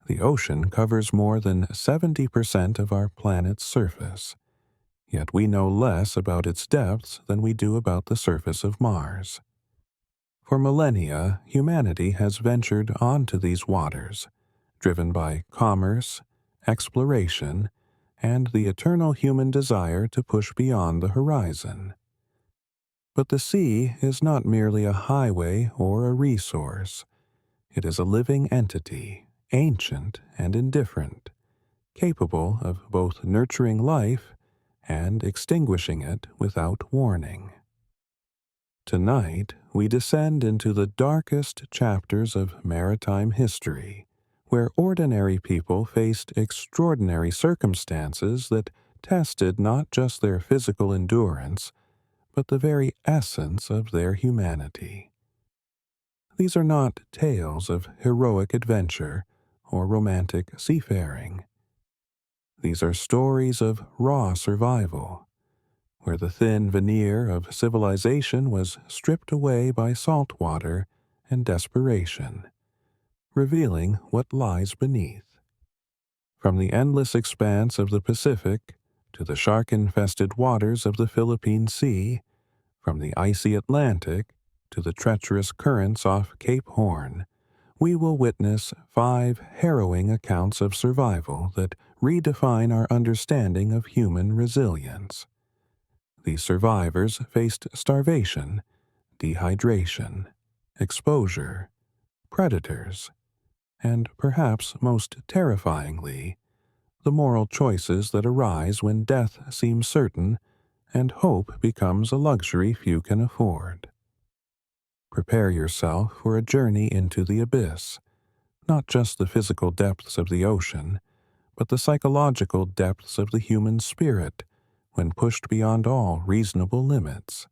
The ocean covers more than 70% of our planet's surface, yet we know less about its depths than we do about the surface of Mars. For millennia, humanity has ventured onto these waters, driven by commerce, exploration, and the eternal human desire to push beyond the horizon. But the sea is not merely a highway or a resource. It is a living entity, ancient and indifferent, capable of both nurturing life and extinguishing it without warning. Tonight, we descend into the darkest chapters of maritime history, where ordinary people faced extraordinary circumstances that tested not just their physical endurance, but the very essence of their humanity. These are not tales of heroic adventure or romantic seafaring. These are stories of raw survival, where the thin veneer of civilization was stripped away by salt water and desperation, revealing what lies beneath. From the endless expanse of the Pacific to the shark-infested waters of the Philippine Sea, from the icy Atlantic to the treacherous currents off Cape Horn, we will witness 5 harrowing accounts of survival that redefine our understanding of human resilience. These survivors faced starvation, dehydration, exposure, predators, and perhaps most terrifyingly, the moral choices that arise when death seems certain and hope becomes a luxury few can afford. Prepare yourself for a journey into the abyss, not just the physical depths of the ocean, but the psychological depths of the human spirit when pushed beyond all reasonable limits.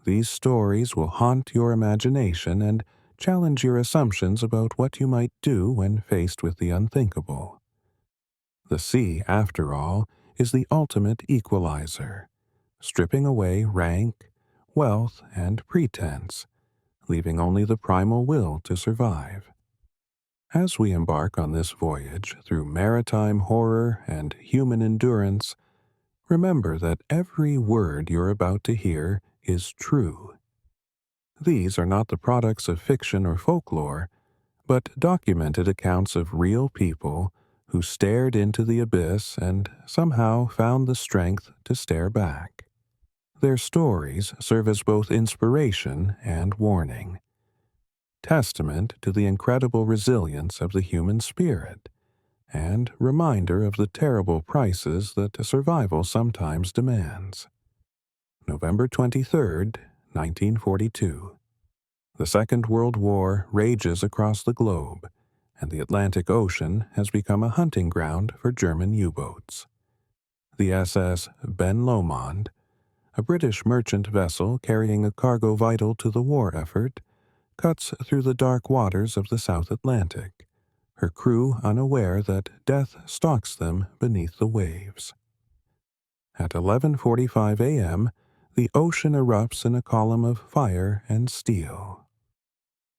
These stories will haunt your imagination and challenge your assumptions about what you might do when faced with the unthinkable. The sea, after all, is the ultimate equalizer, stripping away rank, wealth, and pretense, leaving only the primal will to survive. As we embark on this voyage through maritime horror and human endurance, remember that every word you're about to hear is true. These are not the products of fiction or folklore, but documented accounts of real people who stared into the abyss and somehow found the strength to stare back. Their stories serve as both inspiration and warning, testament to the incredible resilience of the human spirit, and reminder of the terrible prices that survival sometimes demands. November 23rd, 1942. The Second World War rages across the globe, and the Atlantic Ocean has become a hunting ground for German U-boats. The SS Ben Lomond, a British merchant vessel carrying a cargo vital to the war effort, cuts through the dark waters of the South Atlantic, her crew unaware that death stalks them beneath the waves. At 11:45 a.m., the ocean erupts in a column of fire and steel.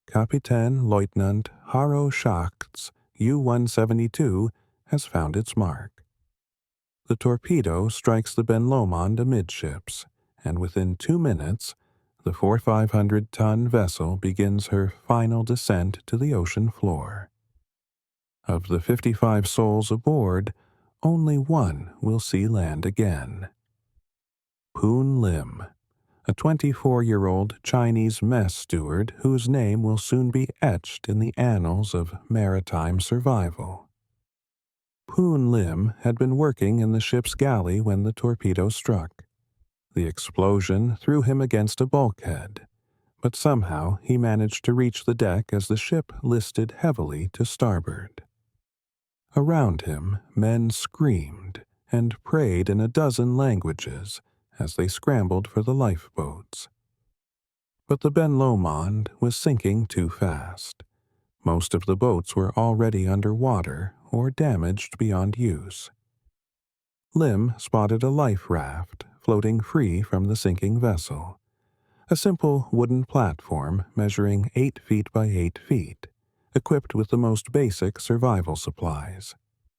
Kapitän Leutnant Haro Schacht's U-172 has found its mark. The torpedo strikes the Ben Lomond amidships, and within 2 minutes, the 4,500-ton vessel begins her final descent to the ocean floor. Of the 55 souls aboard, only one will see land again. Poon Lim, a 24-year-old Chinese mess steward whose name will soon be etched in the annals of maritime survival. Poon Lim had been working in the ship's galley when the torpedo struck. The explosion threw him against a bulkhead, but somehow he managed to reach the deck as the ship listed heavily to starboard. Around him, men screamed and prayed in a dozen languages as they scrambled for the lifeboats. But the Ben Lomond was sinking too fast. Most of the boats were already underwater or damaged beyond use. Lim spotted a life raft floating free from the sinking vessel, a simple wooden platform measuring 8 feet by 8 feet, equipped with the most basic survival supplies.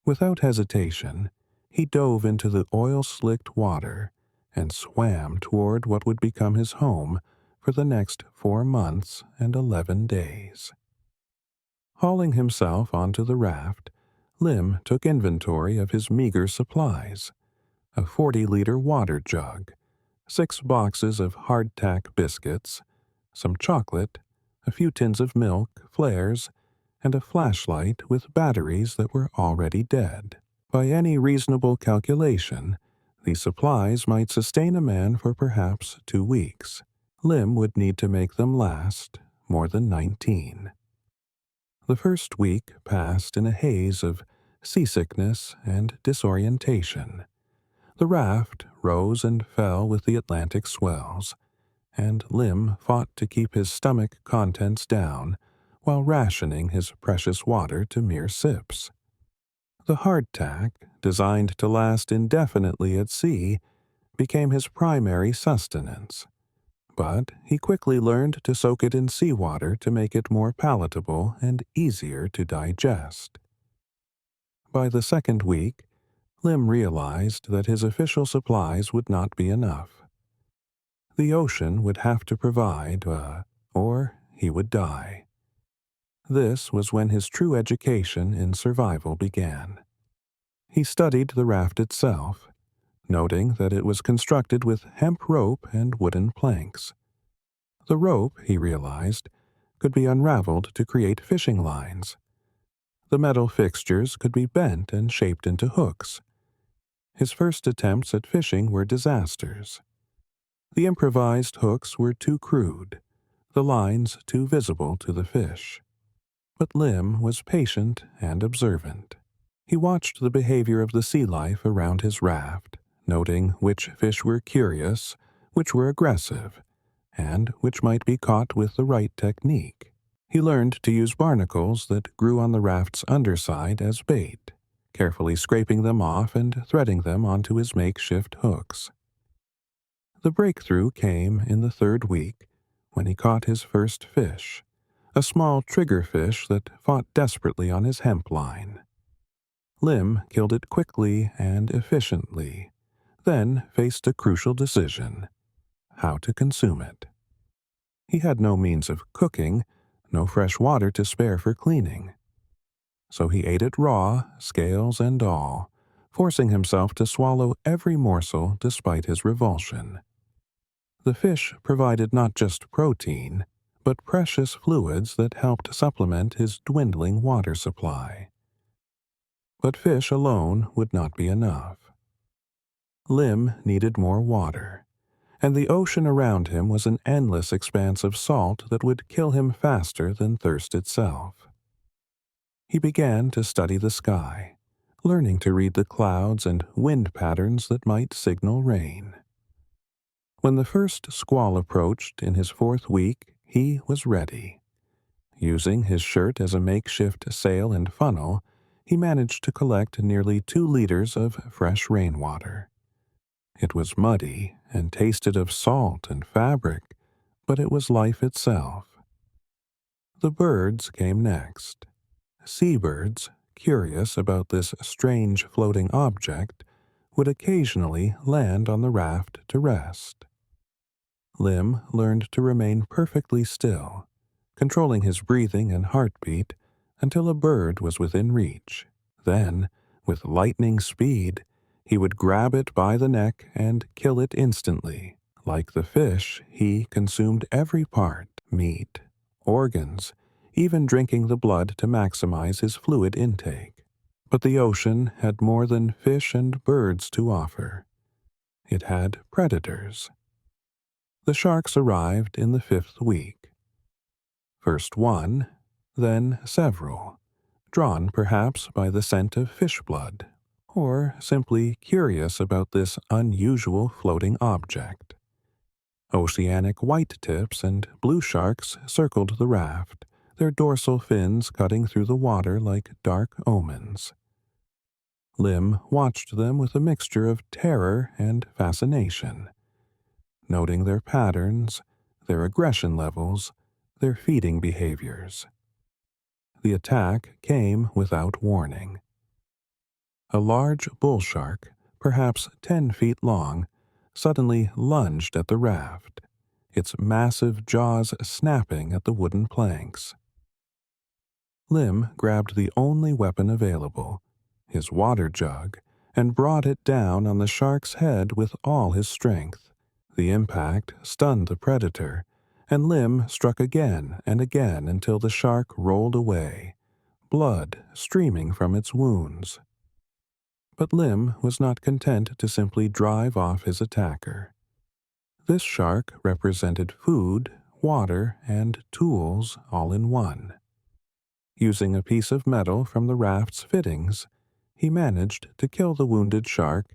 Without hesitation, he dove into the oil-slicked water and swam toward what would become his home for the next 4 months and 11 days. Hauling himself onto the raft, Lim took inventory of his meager supplies: a 40-liter water jug, 6 boxes of hardtack biscuits, some chocolate, a few tins of milk, flares, and a flashlight with batteries that were already dead. By any reasonable calculation, these supplies might sustain a man for perhaps 2 weeks. Lim would need to make them last more than 19. The first week passed in a haze of seasickness and disorientation. The raft rose and fell with the Atlantic swells, and Lim fought to keep his stomach contents down while rationing his precious water to mere sips. The hardtack, designed to last indefinitely at sea, became his primary sustenance, but he quickly learned to soak it in seawater to make it more palatable and easier to digest. By the second week, Lim realized that his official supplies would not be enough. The ocean would have to provide, or he would die. This was when his true education in survival began. He studied the raft itself, noting that it was constructed with hemp rope and wooden planks. The rope, he realized, could be unraveled to create fishing lines. The metal fixtures could be bent and shaped into hooks. His first attempts at fishing were disasters. The improvised hooks were too crude, the lines too visible to the fish. But Lim was patient and observant. He watched the behavior of the sea life around his raft, noting which fish were curious, which were aggressive, and which might be caught with the right technique. He learned to use barnacles that grew on the raft's underside as bait, carefully scraping them off and threading them onto his makeshift hooks. The breakthrough came in the third week, when he caught his first fish, a small triggerfish that fought desperately on his hemp line. Lim killed it quickly and efficiently, then faced a crucial decision: how to consume it. He had no means of cooking, no fresh water to spare for cleaning. So he ate it raw, scales and all, forcing himself to swallow every morsel despite his revulsion. The fish provided not just protein, but precious fluids that helped supplement his dwindling water supply. But fish alone would not be enough. Lim needed more water, and the ocean around him was an endless expanse of salt that would kill him faster than thirst itself. He began to study the sky, learning to read the clouds and wind patterns that might signal rain. When the first squall approached in his 4th week, he was ready. Using his shirt as a makeshift sail and funnel, he managed to collect nearly 2 liters of fresh rainwater. It was muddy and tasted of salt and fabric, but it was life itself. The birds came next. Seabirds, curious about this strange floating object, would occasionally land on the raft to rest. Lim learned to remain perfectly still, controlling his breathing and heartbeat until a bird was within reach. Then, with lightning speed, he would grab it by the neck and kill it instantly. Like the fish, he consumed every part: meat, organs, even drinking the blood to maximize his fluid intake. But the ocean had more than fish and birds to offer. It had predators. The sharks arrived in the 5th week. First one, then several, drawn perhaps by the scent of fish blood, or simply curious about this unusual floating object. Oceanic whitetips and blue sharks circled the raft, their dorsal fins cutting through the water like dark omens. Lim watched them with a mixture of terror and fascination, noting their patterns, their aggression levels, their feeding behaviors. The attack came without warning. A large bull shark, perhaps 10 feet long, suddenly lunged at the raft, its massive jaws snapping at the wooden planks. Lim grabbed the only weapon available, his water jug, and brought it down on the shark's head with all his strength. The impact stunned the predator, and Lim struck again and again until the shark rolled away, blood streaming from its wounds. But Lim was not content to simply drive off his attacker. This shark represented food, water, and tools all in one. Using a piece of metal from the raft's fittings, he managed to kill the wounded shark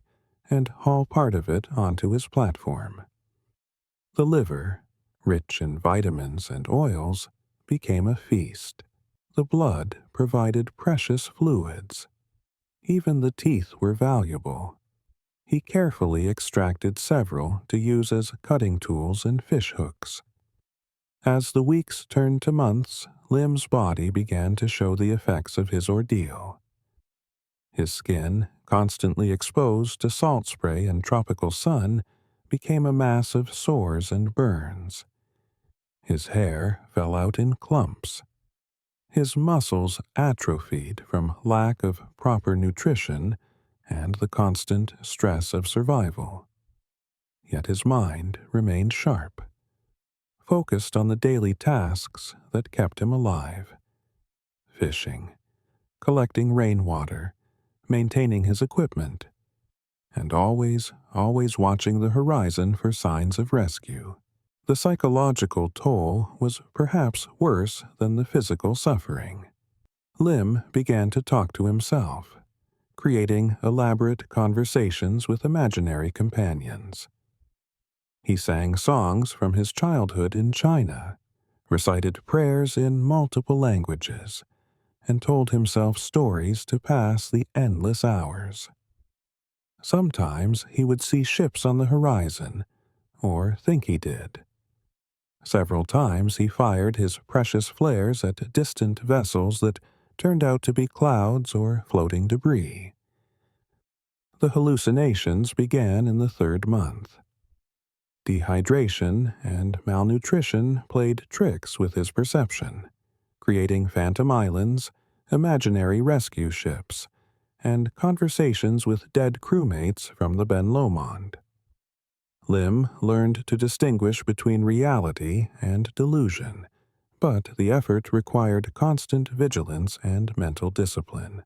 and haul part of it onto his platform. The liver, rich in vitamins and oils, became a feast. The blood provided precious fluids. Even the teeth were valuable. He carefully extracted several to use as cutting tools and fish hooks. As the weeks turned to months, Lim's body began to show the effects of his ordeal. His skin, constantly exposed to salt spray and tropical sun, became a mass of sores and burns. His hair fell out in clumps. His muscles atrophied from lack of proper nutrition and the constant stress of survival. Yet his mind remained sharp, focused on the daily tasks that kept him alive. Fishing, collecting rainwater, maintaining his equipment, and always watching the horizon for signs of rescue. The psychological toll was perhaps worse than the physical suffering. Lim began to talk to himself, creating elaborate conversations with imaginary companions. He sang songs from his childhood in China, recited prayers in multiple languages, and told himself stories to pass the endless hours. Sometimes he would see ships on the horizon, or think he did. Several times he fired his precious flares at distant vessels that turned out to be clouds or floating debris. The hallucinations began in the 3rd month. Dehydration and malnutrition played tricks with his perception, creating phantom islands, imaginary rescue ships, and conversations with dead crewmates from the Ben Lomond. Lim learned to distinguish between reality and delusion, but the effort required constant vigilance and mental discipline.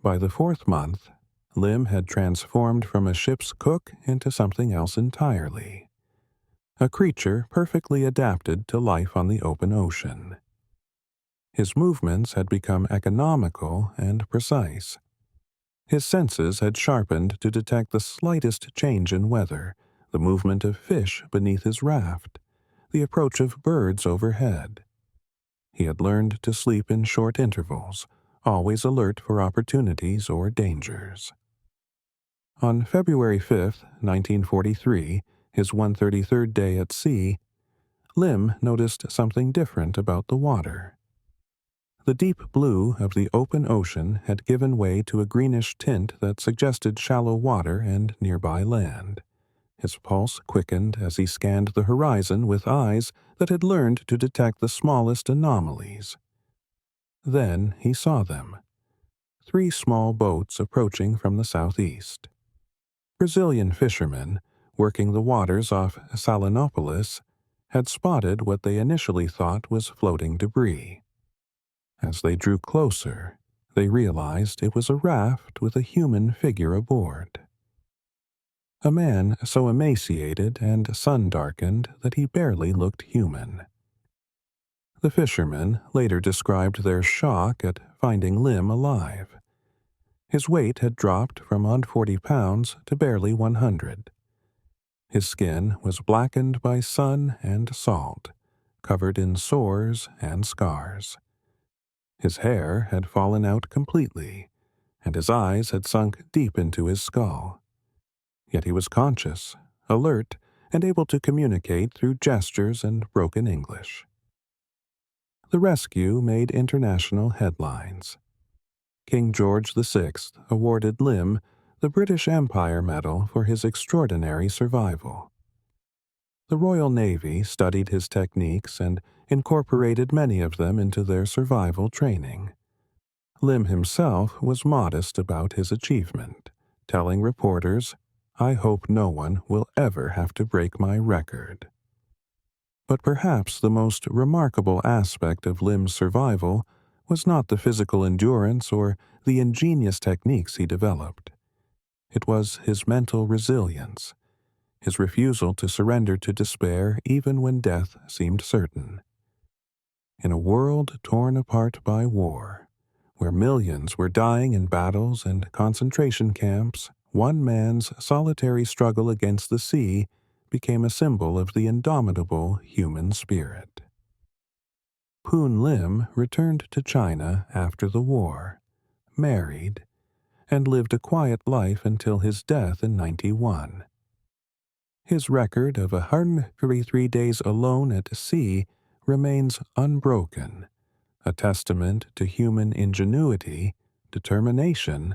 By the 4th month, Lim had transformed from a ship's cook into something else entirely, a creature perfectly adapted to life on the open ocean. His movements had become economical and precise. His senses had sharpened to detect the slightest change in weather, the movement of fish beneath his raft, the approach of birds overhead. He had learned to sleep in short intervals, always alert for opportunities or dangers. On February 5, 1943, his 133rd day at sea, Lim noticed something different about the water. The deep blue of the open ocean had given way to a greenish tint that suggested shallow water and nearby land. His pulse quickened as he scanned the horizon with eyes that had learned to detect the smallest anomalies. Then he saw them. 3 small boats approaching from the southeast. Brazilian fishermen, working the waters off Salinopolis, had spotted what they initially thought was floating debris. As they drew closer, they realized it was a raft with a human figure aboard. A man so emaciated and sun-darkened that he barely looked human. The fishermen later described their shock at finding Lim alive. His weight had dropped from 140 pounds to barely 100. His skin was blackened by sun and salt, covered in sores and scars. His hair had fallen out completely, and his eyes had sunk deep into his skull. Yet he was conscious, alert, and able to communicate through gestures and broken English. The rescue made international headlines. King George VI awarded Lim the British Empire Medal for his extraordinary survival. The Royal Navy studied his techniques and incorporated many of them into their survival training. Lim himself was modest about his achievement, telling reporters, "I hope no one will ever have to break my record." But perhaps the most remarkable aspect of Lim's survival was not the physical endurance or the ingenious techniques he developed. It was his mental resilience, his refusal to surrender to despair even when death seemed certain. In a world torn apart by war, where millions were dying in battles and concentration camps, one man's solitary struggle against the sea became a symbol of the indomitable human spirit. Poon Lim returned to China after the war, married, and lived a quiet life until his death in 91. His record of 133 days alone at sea remains unbroken, a testament to human ingenuity, determination,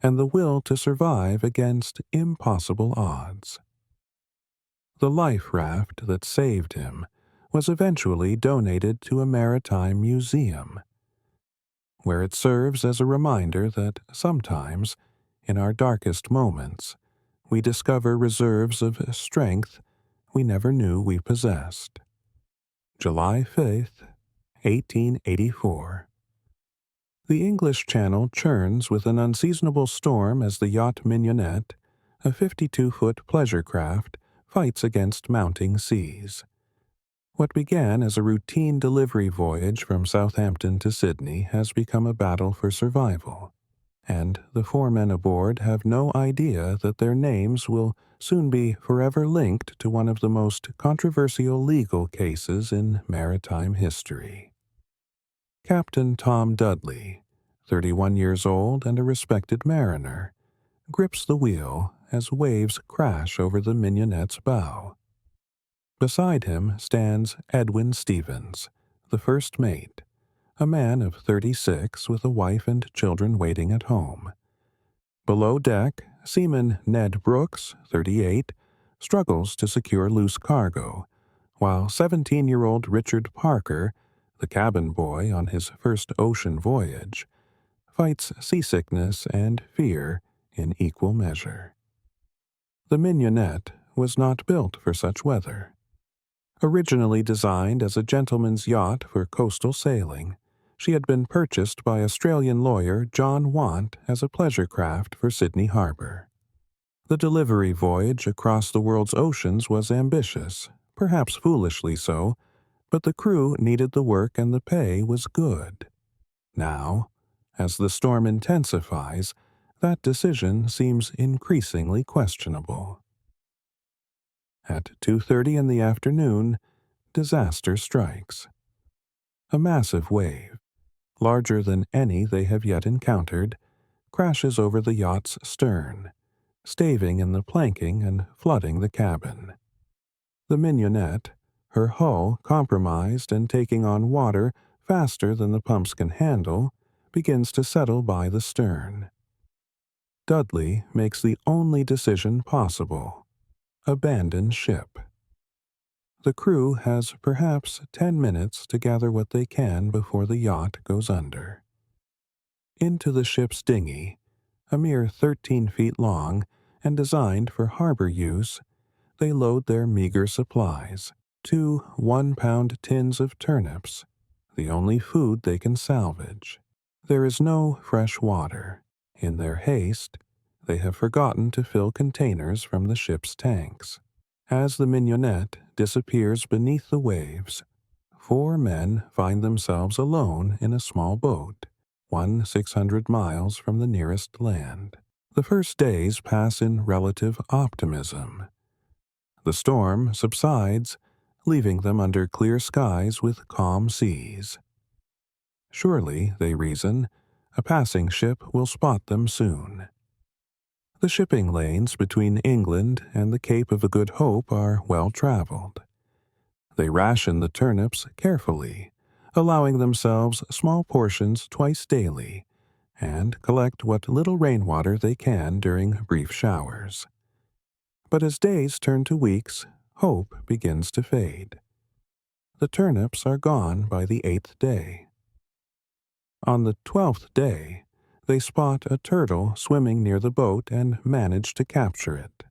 and the will to survive against impossible odds. The life raft that saved him was eventually donated to a maritime museum, where it serves as a reminder that sometimes, in our darkest moments, we discover reserves of strength we never knew we possessed. July 5th, 1884. The English Channel churns with an unseasonable storm as the yacht Mignonette, a 52-foot pleasure craft, fights against mounting seas. What began as a routine delivery voyage from Southampton to Sydney has become a battle for survival, and the 4 men aboard have no idea that their names will soon be forever linked to one of the most controversial legal cases in maritime history. Captain Tom Dudley, 31 years old and a respected mariner, grips the wheel as waves crash over the Mignonette's bow. Beside him stands Edwin Stevens, the first mate, a man of 36 with a wife and children waiting at home. Below deck, seaman Ned Brooks, 38, struggles to secure loose cargo, while 17-year-old Richard Parker, the cabin boy on his first ocean voyage, fights seasickness and fear in equal measure. The Mignonette was not built for such weather. Originally designed as a gentleman's yacht for coastal sailing, she had been purchased by Australian lawyer John Want as a pleasure craft for Sydney Harbor. The delivery voyage across the world's oceans was ambitious, perhaps foolishly so, but the crew needed the work and the pay was good. Now, as the storm intensifies, that decision seems increasingly questionable. At 2:30 in the afternoon, disaster strikes. A massive wave, larger than any they have yet encountered, crashes over the yacht's stern, staving in the planking and flooding the cabin. The Mignonette, her hull compromised and taking on water faster than the pumps can handle, begins to settle by the stern. Dudley makes the only decision possible: abandon ship. The crew has perhaps 10 minutes to gather what they can before the yacht goes under. Into the ship's dinghy, a mere 13 feet long and designed for harbor use, they load their meager supplies, 2 one-pound tins of turnips, the only food they can salvage. There is no fresh water. In their haste, they have forgotten to fill containers from the ship's tanks. As the Mignonette disappears beneath the waves, 4 men find themselves alone in a small boat, 600 miles from the nearest land. The first days pass in relative optimism. The storm subsides, leaving them under clear skies with calm seas. Surely, they reason, a passing ship will spot them soon. The shipping lanes between England and the Cape of Good Hope are well traveled. They ration the turnips carefully, allowing themselves small portions twice daily, and collect what little rainwater they can during brief showers. But as days turn to weeks, hope begins to fade. The turnips are gone by the 8th day. On the 12th day, they spot a turtle swimming near the boat and manage to capture it,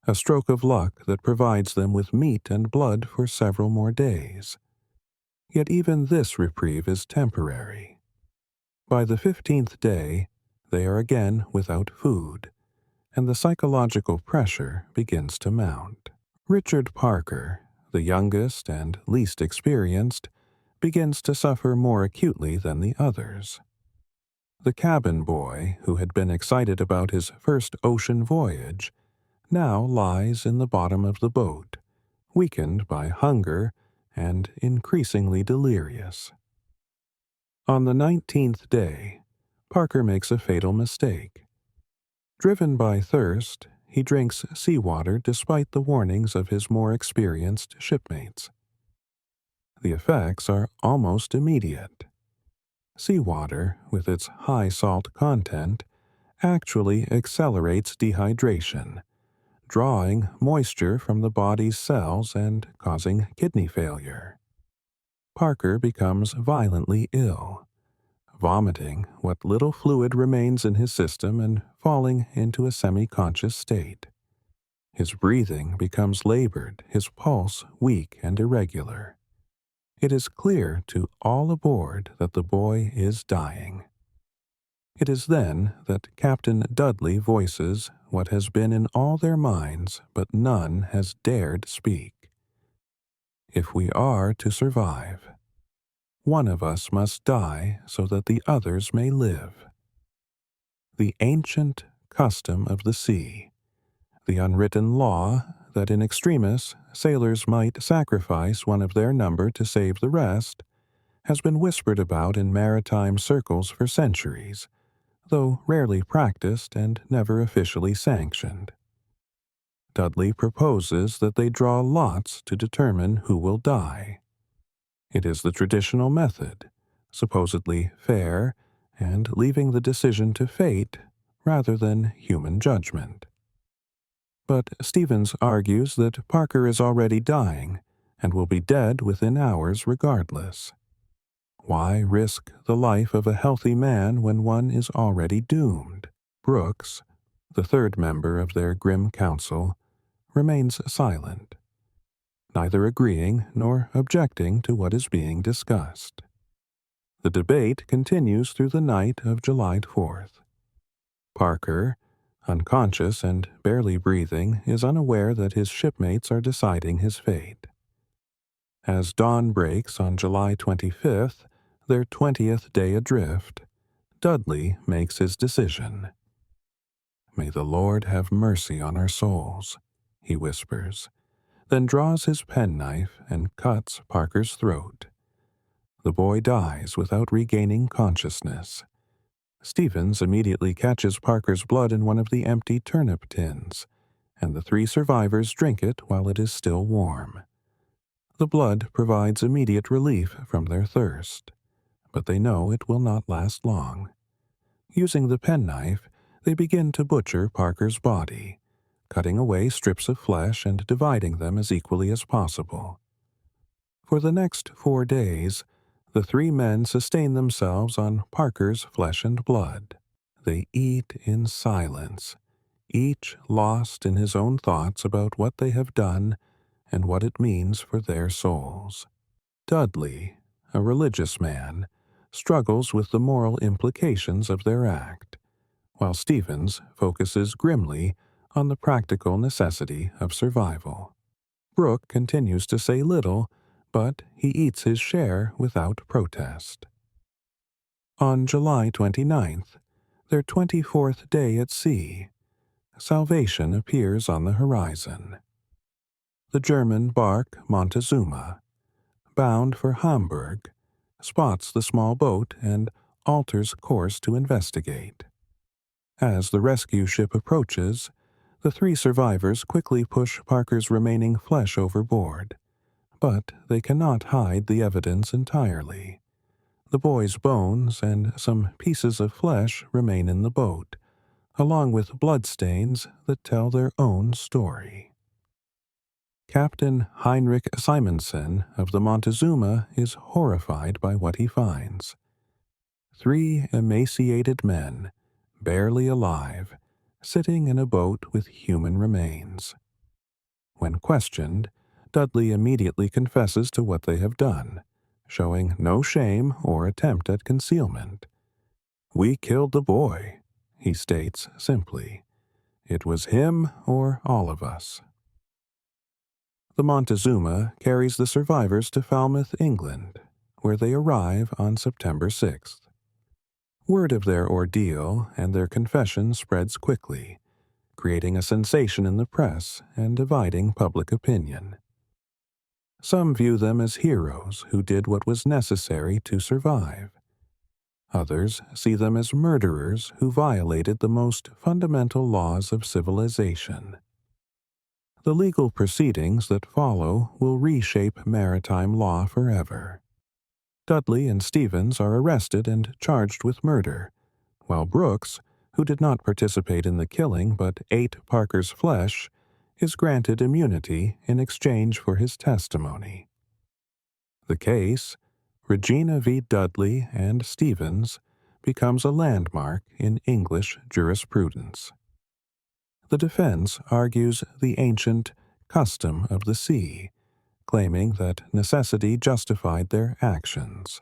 a stroke of luck that provides them with meat and blood for several more days. Yet even this reprieve is temporary. By the 15th day, they are again without food, and the psychological pressure begins to mount. Richard Parker, the youngest and least experienced, begins to suffer more acutely than the others. The cabin boy, who had been excited about his first ocean voyage, now lies in the bottom of the boat, weakened by hunger and increasingly delirious. On the 19th day, Parker makes a fatal mistake. Driven by thirst, he drinks seawater despite the warnings of his more experienced shipmates. The effects are almost immediate. Seawater, with its high salt content, actually accelerates dehydration, drawing moisture from the body's cells and causing kidney failure. Parker becomes violently ill, vomiting what little fluid remains in his system and falling into a semi-conscious state. His breathing becomes labored, his pulse weak and irregular. It is clear to all aboard that the boy is dying. It is then that Captain Dudley voices what has been in all their minds, but none has dared speak. If we are to survive, one of us must die so that the others may live. The ancient custom of the sea, the unwritten law that in extremis sailors might sacrifice one of their number to save the rest, has been whispered about in maritime circles for centuries, though rarely practiced and never officially sanctioned. Dudley proposes that they draw lots to determine who will die. It is the traditional method, supposedly fair, and leaving the decision to fate rather than human judgment. But Stevens argues that Parker is already dying and will be dead within hours regardless. Why risk the life of a healthy man when one is already doomed? Brooks, the third member of their grim council, remains silent, neither agreeing nor objecting to what is being discussed. The debate continues through the night of July 4th. Parker, unconscious and barely breathing, is unaware that his shipmates are deciding his fate. As dawn breaks on July 25th, their 20th day adrift, Dudley makes his decision. "May the Lord have mercy on our souls," he whispers, then draws his penknife and cuts Parker's throat. The boy dies without regaining consciousness. Stevens immediately catches Parker's blood in one of the empty turnip tins, and the three survivors drink it while it is still warm. The blood provides immediate relief from their thirst, but they know it will not last long. Using the penknife, they begin to butcher Parker's body, cutting away strips of flesh and dividing them as equally as possible. For the next 4 days, the three men sustain themselves on Parker's flesh and blood. They eat in silence, each lost in his own thoughts about what they have done and what it means for their souls. Dudley, a religious man, struggles with the moral implications of their act, while Stevens focuses grimly on the practical necessity of survival. Brooke continues to say little, but he eats his share without protest. On July 29th, their 24th day at sea, salvation appears on the horizon. The German bark Montezuma, bound for Hamburg, spots the small boat and alters course to investigate. As the rescue ship approaches, the three survivors quickly push Parker's remaining flesh overboard, but they cannot hide the evidence entirely. The boy's bones and some pieces of flesh remain in the boat, along with bloodstains that tell their own story. Captain Heinrich Simonsen of the Montezuma is horrified by what he finds. 3 emaciated men, barely alive, sitting in a boat with human remains. When questioned, Dudley immediately confesses to what they have done, showing no shame or attempt at concealment. "We killed the boy," he states simply. "It was him or all of us." The Montezuma carries the survivors to Falmouth, England, where they arrive on September 6th. Word of their ordeal and their confession spreads quickly, creating a sensation in the press and dividing public opinion. Some view them as heroes who did what was necessary to survive. Others see them as murderers who violated the most fundamental laws of civilization. The legal proceedings that follow will reshape maritime law forever. Dudley and Stevens are arrested and charged with murder, while Brooks, who did not participate in the killing but ate Parker's flesh, is granted immunity in exchange for his testimony. The case, Regina v. Dudley and Stevens, becomes a landmark in English jurisprudence. The defense argues the ancient custom of the sea, claiming that necessity justified their actions.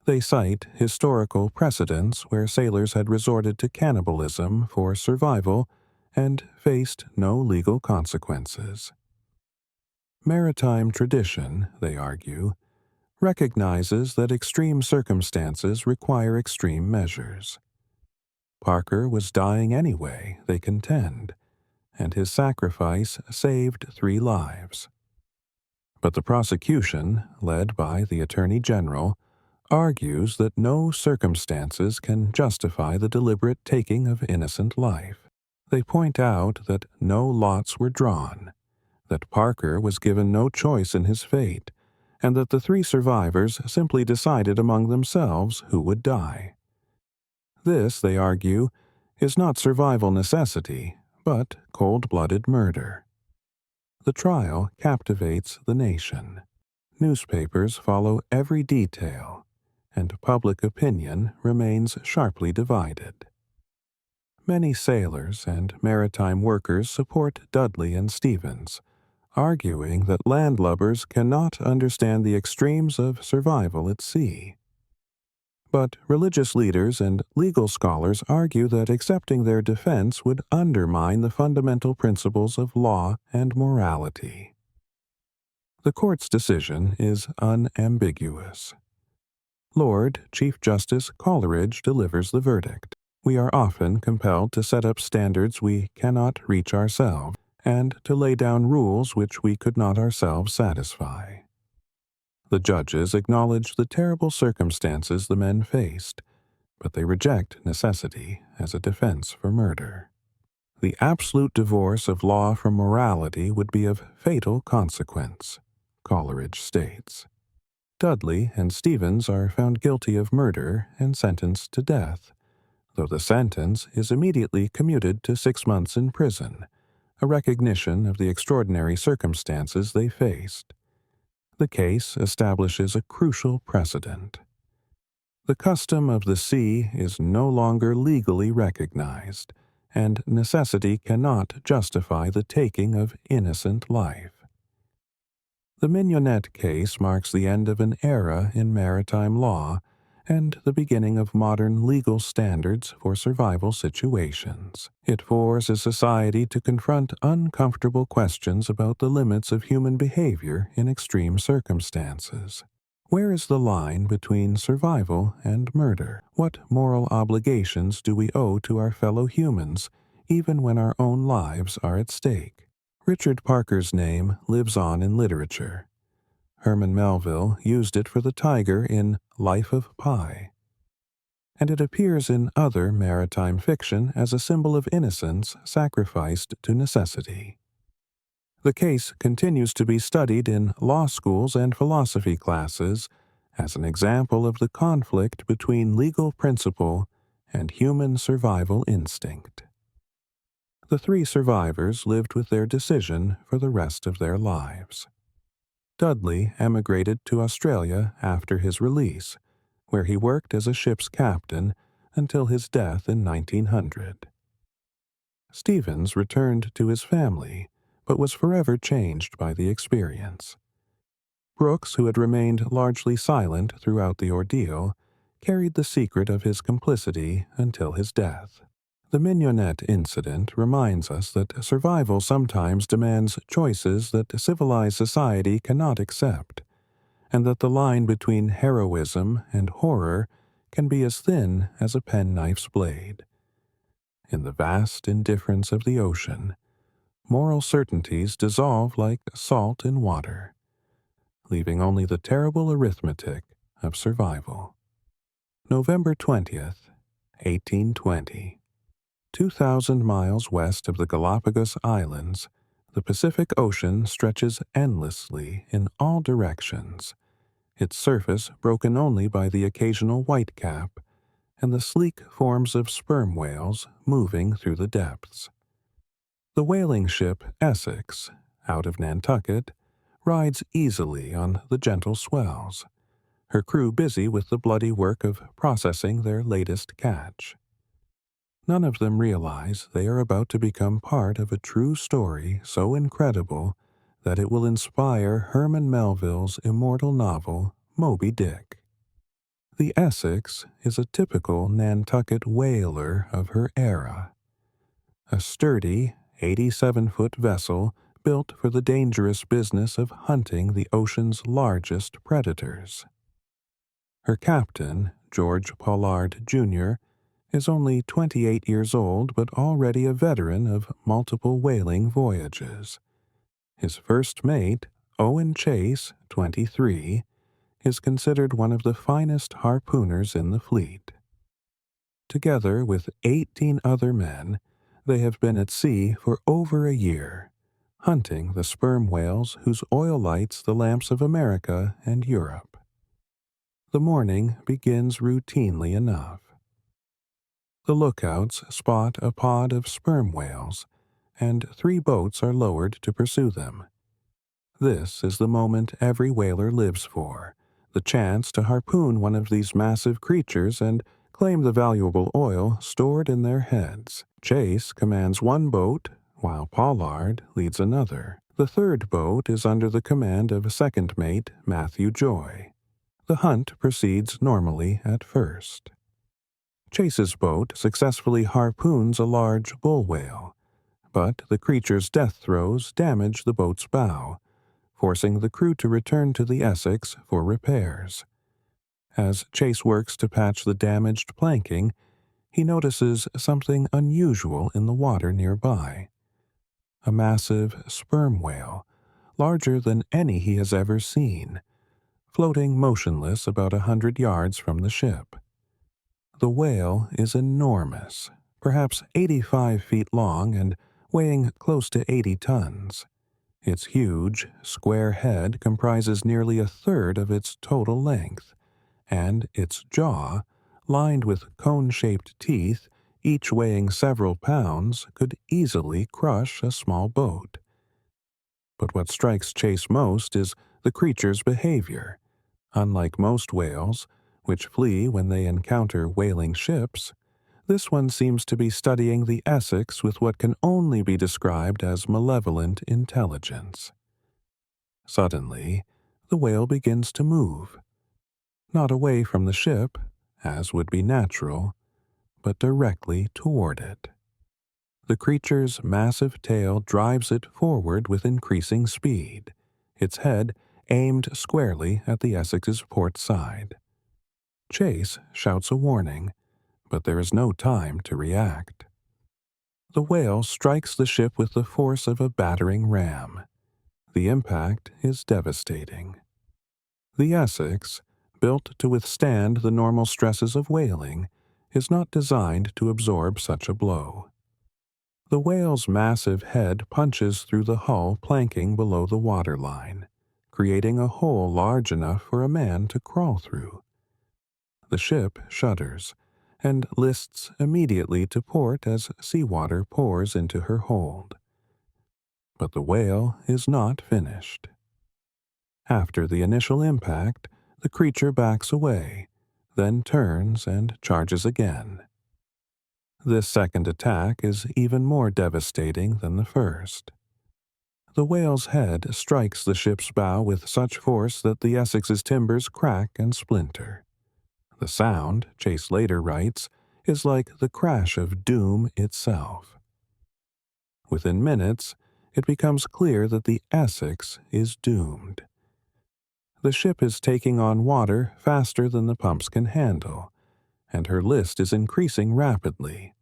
They cite historical precedents where sailors had resorted to cannibalism for survival and faced no legal consequences. Maritime tradition, they argue, recognizes that extreme circumstances require extreme measures. Parker was dying anyway, they contend, and his sacrifice saved 3 lives. But the prosecution, led by the Attorney General, argues that no circumstances can justify the deliberate taking of innocent life. They point out that no lots were drawn, that Parker was given no choice in his fate, and that the 3 survivors simply decided among themselves who would die. This, they argue, is not survival necessity, but cold-blooded murder. The trial captivates the nation. Newspapers follow every detail, and public opinion remains sharply divided. Many sailors and maritime workers support Dudley and Stevens, arguing that landlubbers cannot understand the extremes of survival at sea. But religious leaders and legal scholars argue that accepting their defense would undermine the fundamental principles of law and morality. The court's decision is unambiguous. Lord Chief Justice Coleridge delivers the verdict. We are often compelled to set up standards we cannot reach ourselves, and to lay down rules which we could not ourselves satisfy. The judges acknowledge the terrible circumstances the men faced, but they reject necessity as a defense for murder. The absolute divorce of law from morality would be of fatal consequence, Coleridge states. Dudley and Stevens are found guilty of murder and sentenced to death, though the sentence is immediately commuted to 6 months in prison, a recognition of the extraordinary circumstances they faced. The case establishes a crucial precedent. The custom of the sea is no longer legally recognized, and necessity cannot justify the taking of innocent life. The Mignonette case marks the end of an era in maritime law and the beginning of modern legal standards for survival situations. It forces society to confront uncomfortable questions about the limits of human behavior in extreme circumstances. Where is the line between survival and murder? What moral obligations do we owe to our fellow humans, even when our own lives are at stake? Richard Parker's name lives on in literature. Herman Melville used it for the tiger in Life of Pi, and it appears in other maritime fiction as a symbol of innocence sacrificed to necessity. The case continues to be studied in law schools and philosophy classes as an example of the conflict between legal principle and human survival instinct. The three survivors lived with their decision for the rest of their lives. Dudley emigrated to Australia after his release, where he worked as a ship's captain until his death in 1900. Stevens returned to his family, but was forever changed by the experience. Brooks, who had remained largely silent throughout the ordeal, carried the secret of his complicity until his death. The mignonette incident reminds us that survival sometimes demands choices that civilized society cannot accept, and that the line between heroism and horror can be as thin as a penknife's blade. In the vast indifference of the ocean, moral certainties dissolve like salt in water, leaving only the terrible arithmetic of survival. November 20th, 1820. 2,000 miles west of the Galapagos Islands, the Pacific Ocean stretches endlessly in all directions, its surface broken only by the occasional whitecap and the sleek forms of sperm whales moving through the depths. The whaling ship Essex, out of Nantucket, rides easily on the gentle swells, her crew busy with the bloody work of processing their latest catch. None of them realize they are about to become part of a true story so incredible that it will inspire Herman Melville's immortal novel, Moby Dick. The Essex is a typical Nantucket whaler of her era, a sturdy, 87-foot vessel built for the dangerous business of hunting the ocean's largest predators. Her captain, George Pollard, Jr., is only 28 years old but already a veteran of multiple whaling voyages. His first mate, Owen Chase, 23, is considered one of the finest harpooners in the fleet. Together with 18 other men, they have been at sea for over a year, hunting the sperm whales whose oil lights the lamps of America and Europe. The morning begins routinely enough. The lookouts spot a pod of sperm whales, and 3 boats are lowered to pursue them. This is the moment every whaler lives for, the chance to harpoon one of these massive creatures and claim the valuable oil stored in their heads. Chase commands one boat, while Pollard leads another. The third boat is under the command of second mate Matthew Joy. The hunt proceeds normally at first. Chase's boat successfully harpoons a large bull whale, but the creature's death throes damage the boat's bow, forcing the crew to return to the Essex for repairs. As Chase works to patch the damaged planking, he notices something unusual in the water nearby. A massive sperm whale, larger than any he has ever seen, floating motionless about 100 yards from the ship. The whale is enormous, perhaps 85 feet long and weighing close to 80 tons. Its huge, square head comprises nearly a third of its total length, and its jaw, lined with cone-shaped teeth, each weighing several pounds, could easily crush a small boat. But what strikes Chase most is the creature's behavior. Unlike most whales, which flee when they encounter whaling ships, this one seems to be studying the Essex with what can only be described as malevolent intelligence. Suddenly, the whale begins to move, not away from the ship, as would be natural, but directly toward it. The creature's massive tail drives it forward with increasing speed, its head aimed squarely at the Essex's port side. Chase shouts a warning, but there is no time to react. The whale strikes the ship with the force of a battering ram. The impact is devastating. The Essex, built to withstand the normal stresses of whaling, is not designed to absorb such a blow. The whale's massive head punches through the hull planking below the waterline, creating a hole large enough for a man to crawl through. The ship shudders and lists immediately to port as seawater pours into her hold. But the whale is not finished. After the initial impact, the creature backs away, then turns and charges again. This second attack is even more devastating than the first. The whale's head strikes the ship's bow with such force that the Essex's timbers crack and splinter. The sound, Chase later writes, is like the crash of doom itself. Within minutes, it becomes clear that the Essex is doomed. The ship is taking on water faster than the pumps can handle, and her list is increasing rapidly.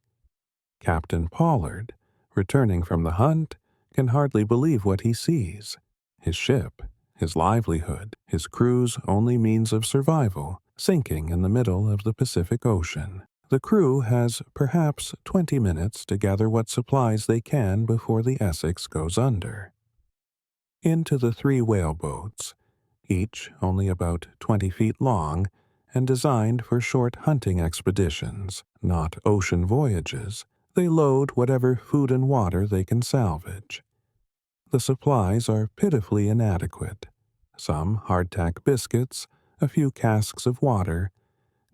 Captain Pollard, returning from the hunt, can hardly believe what he sees. His ship, his livelihood, his crew's only means of survival, sinking in the middle of the Pacific Ocean. The crew has perhaps 20 minutes to gather what supplies they can before the Essex goes under. Into the 3 whaleboats, each only about 20 feet long and designed for short hunting expeditions, not ocean voyages, they load whatever food and water they can salvage. The supplies are pitifully inadequate. Some hardtack biscuits, a few casks of water,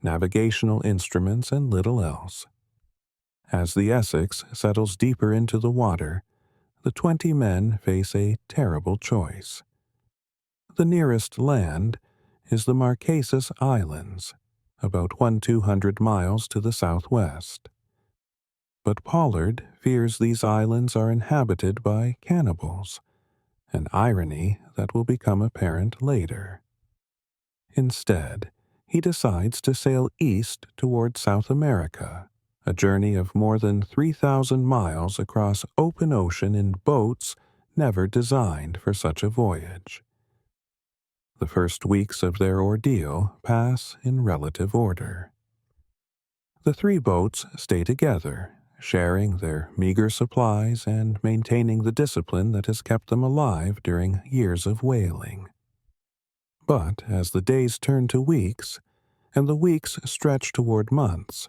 navigational instruments, and little else. As the Essex settles deeper into the water, the 20 men face a terrible choice. The nearest land is the Marquesas Islands, about 200 miles to the southwest. But Pollard fears these islands are inhabited by cannibals, an irony that will become apparent later. Instead, he decides to sail east toward South America, a journey of more than 3,000 miles across open ocean in boats never designed for such a voyage. The first weeks of their ordeal pass in relative order. The 3 boats stay together, sharing their meager supplies and maintaining the discipline that has kept them alive during years of whaling. But as the days turn to weeks, and the weeks stretch toward months,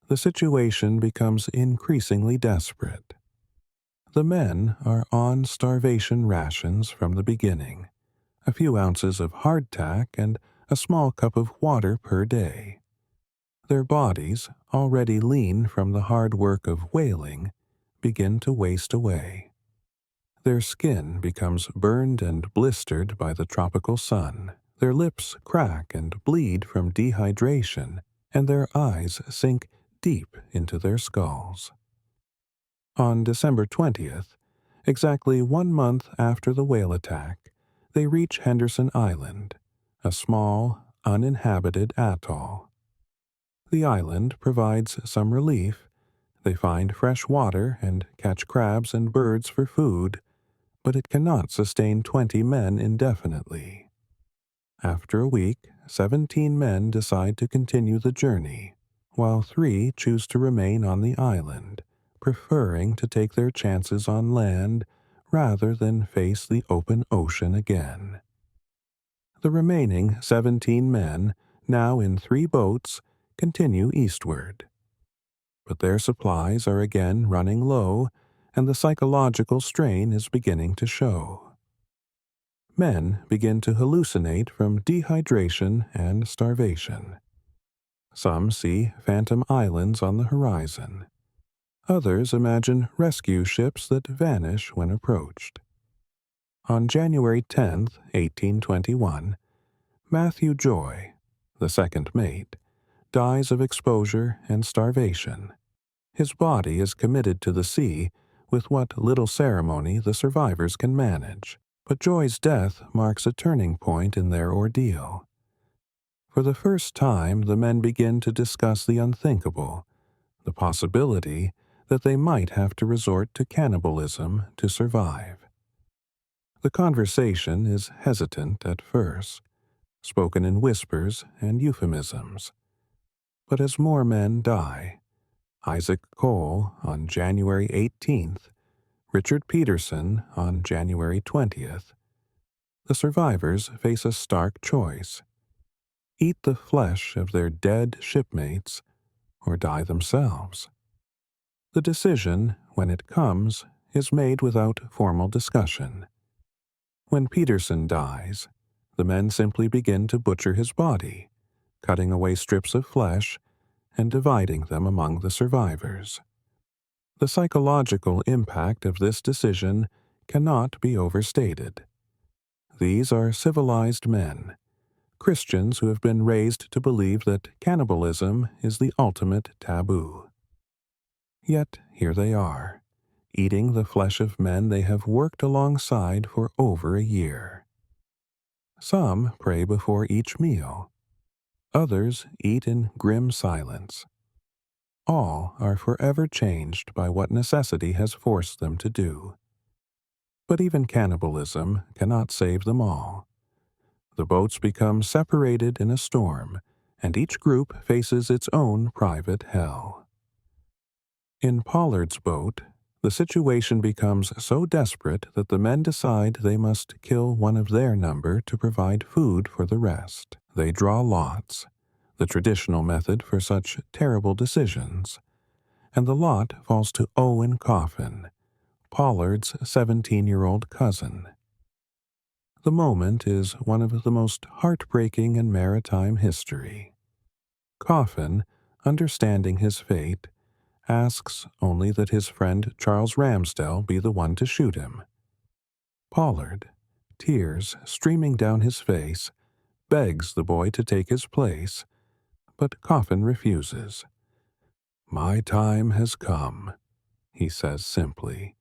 the situation becomes increasingly desperate. The men are on starvation rations from the beginning, a few ounces of hardtack and a small cup of water per day. Their bodies, already lean from the hard work of whaling, begin to waste away. Their skin becomes burned and blistered by the tropical sun, their lips crack and bleed from dehydration, and their eyes sink deep into their skulls. On December 20th, exactly 1 month after the whale attack, they reach Henderson Island, a small, uninhabited atoll. The island provides some relief. They find fresh water and catch crabs and birds for food, but it cannot sustain 20 men indefinitely. After a week, 17 men decide to continue the journey, while 3 choose to remain on the island, preferring to take their chances on land rather than face the open ocean again. The remaining 17 men, now in 3 boats, continue eastward. But their supplies are again running low, and the psychological strain is beginning to show. Men begin to hallucinate from dehydration and starvation. Some see phantom islands on the horizon. Others imagine rescue ships that vanish when approached. On January 10, 1821, Matthew Joy, the second mate, dies of exposure and starvation. His body is committed to the sea with what little ceremony the survivors can manage, but Joy's death marks a turning point in their ordeal. For the first time, the men begin to discuss the unthinkable, the possibility that they might have to resort to cannibalism to survive. The conversation is hesitant at first, spoken in whispers and euphemisms. But as more men die, Isaac Cole on January 18th, Richard Peterson on January 20th, the survivors face a stark choice: eat the flesh of their dead shipmates or die themselves. The decision, when it comes, is made without formal discussion. When Peterson dies, the men simply begin to butcher his body, cutting away strips of flesh and dividing them among the survivors. The psychological impact of this decision cannot be overstated. These are civilized men, Christians who have been raised to believe that cannibalism is the ultimate taboo. Yet here they are, eating the flesh of men they have worked alongside for over a year. Some pray before each meal. Others eat in grim silence. All are forever changed by what necessity has forced them to do. But even cannibalism cannot save them all. The boats become separated in a storm, and each group faces its own private hell. In Pollard's boat, the situation becomes so desperate that the men decide they must kill one of their number to provide food for the rest. They draw lots, the traditional method for such terrible decisions, and the lot falls to Owen Coffin, Pollard's 17-year-old cousin. The moment is one of the most heartbreaking in maritime history. Coffin, understanding his fate, asks only that his friend Charles Ramsdell be the one to shoot him. Pollard, tears streaming down his face, begs the boy to take his place, but Coffin refuses. "My time has come," he says simply.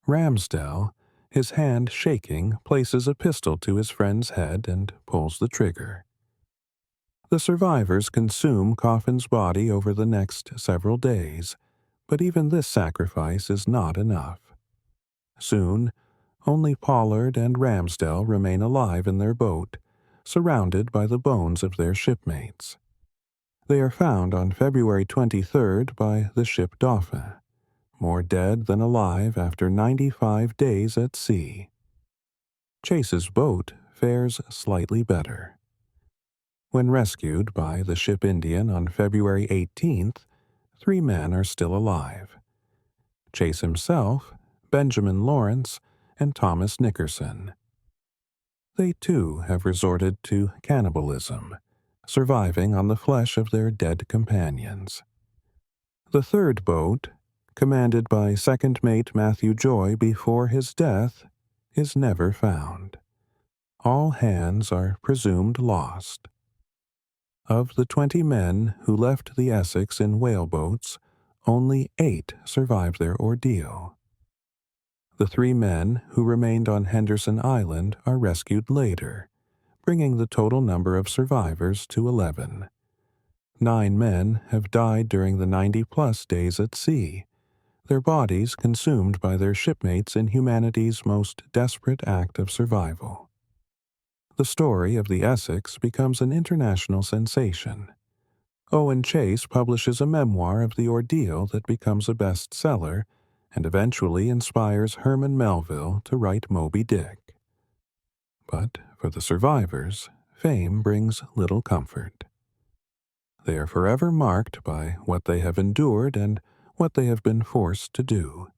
Ramsdell, his hand shaking, places a pistol to his friend's head and pulls the trigger. The survivors consume Coffin's body over the next several days, but even this sacrifice is not enough. Soon, only Pollard and Ramsdell remain alive in their boat, surrounded by the bones of their shipmates. They are found on February 23rd by the ship Dauphin, more dead than alive after 95 days at sea. Chase's boat fares slightly better. When rescued by the ship Indian on February 18th, 3 men are still alive: Chase himself, Benjamin Lawrence, and Thomas Nickerson. They too have resorted to cannibalism, surviving on the flesh of their dead companions. The third boat, commanded by second mate Matthew Joy before his death, is never found. All hands are presumed lost. Of the 20 men who left the Essex in whaleboats, only 8 survived their ordeal. The 3 men who remained on Henderson Island are rescued later, bringing the total number of survivors to 11. 9 men have died during the 90-plus days at sea, their bodies consumed by their shipmates in humanity's most desperate act of survival. The story of the Essex becomes an international sensation. Owen Chase publishes a memoir of the ordeal that becomes a bestseller and eventually inspires Herman Melville to write Moby Dick. But for the survivors, fame brings little comfort. They are forever marked by what they have endured and what they have been forced to do.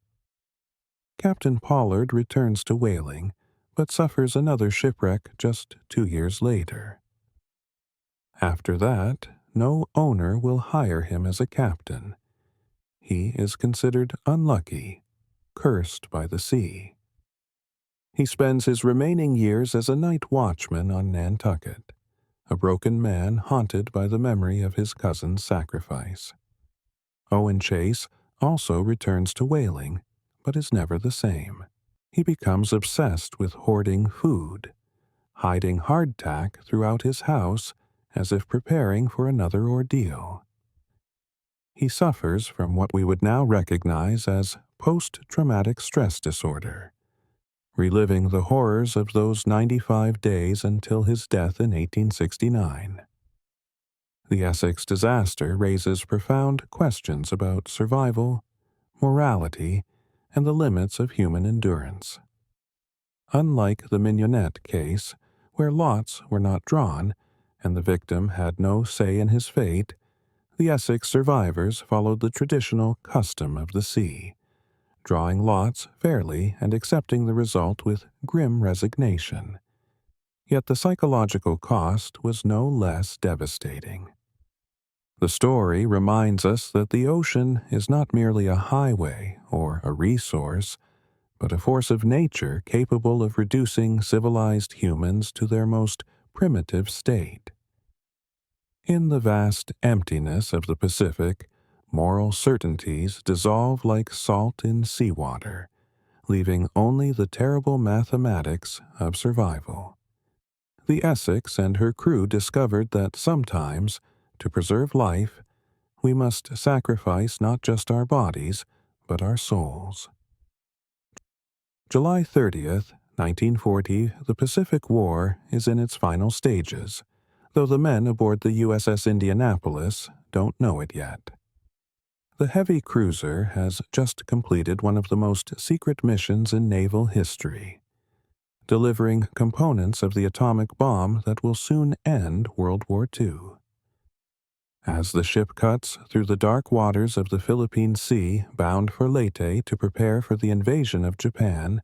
Captain Pollard returns to whaling, but suffers another shipwreck just 2 years later. After that, no owner will hire him as a captain. He is considered unlucky, cursed by the sea. He spends his remaining years as a night watchman on Nantucket, a broken man haunted by the memory of his cousin's sacrifice. Owen Chase also returns to whaling, but is never the same. He becomes obsessed with hoarding food, hiding hardtack throughout his house as if preparing for another ordeal. He suffers from what we would now recognize as post-traumatic stress disorder, reliving the horrors of those 95 days until his death in 1869. The Essex disaster raises profound questions about survival, morality, and the limits of human endurance. Unlike the Mignonette case, where lots were not drawn and the victim had no say in his fate, the Essex survivors followed the traditional custom of the sea, drawing lots fairly and accepting the result with grim resignation. Yet the psychological cost was no less devastating. The story reminds us that the ocean is not merely a highway or a resource, but a force of nature capable of reducing civilized humans to their most primitive state. In the vast emptiness of the Pacific, moral certainties dissolve like salt in seawater, leaving only the terrible mathematics of survival. The Essex and her crew discovered that sometimes, to preserve life, we must sacrifice not just our bodies, but our souls. July 30th, 1940, the Pacific War is in its final stages, though the men aboard the USS Indianapolis don't know it yet. The heavy cruiser has just completed one of the most secret missions in naval history, delivering components of the atomic bomb that will soon end World War II. As the ship cuts through the dark waters of the Philippine Sea bound for Leyte to prepare for the invasion of Japan,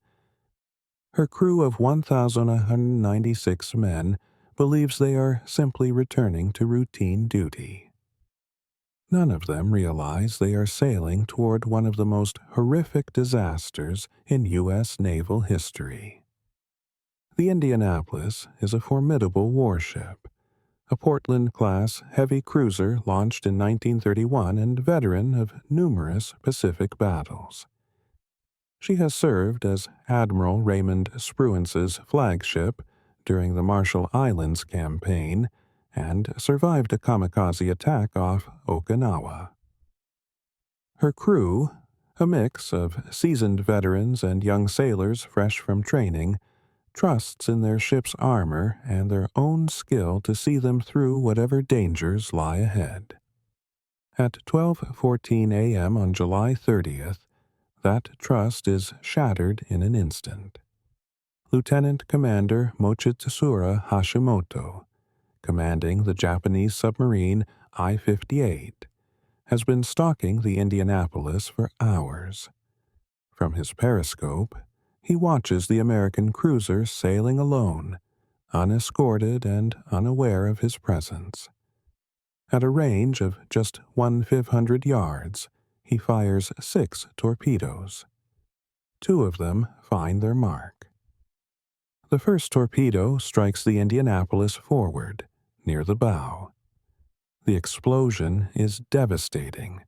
her crew of 1,196 men believes they are simply returning to routine duty. None of them realize they are sailing toward one of the most horrific disasters in U.S. naval history. The Indianapolis is a formidable warship, a Portland-class heavy cruiser launched in 1931 and veteran of numerous Pacific battles. She has served as Admiral Raymond Spruance's flagship during the Marshall Islands campaign and survived a kamikaze attack off Okinawa. Her crew, a mix of seasoned veterans and young sailors fresh from training, trusts in their ship's armor and their own skill to see them through whatever dangers lie ahead. At 12:14 a.m. on July 30th, that trust is shattered in an instant. Lieutenant Commander Mochitsura Hashimoto, commanding the Japanese submarine I-58, has been stalking the Indianapolis for hours. From his periscope, he watches the American cruiser sailing alone, unescorted and unaware of his presence. At a range of just 1,500 yards, he fires 6 torpedoes. 2 of them find their mark. The first torpedo strikes the Indianapolis forward, near the bow. The explosion is devastating,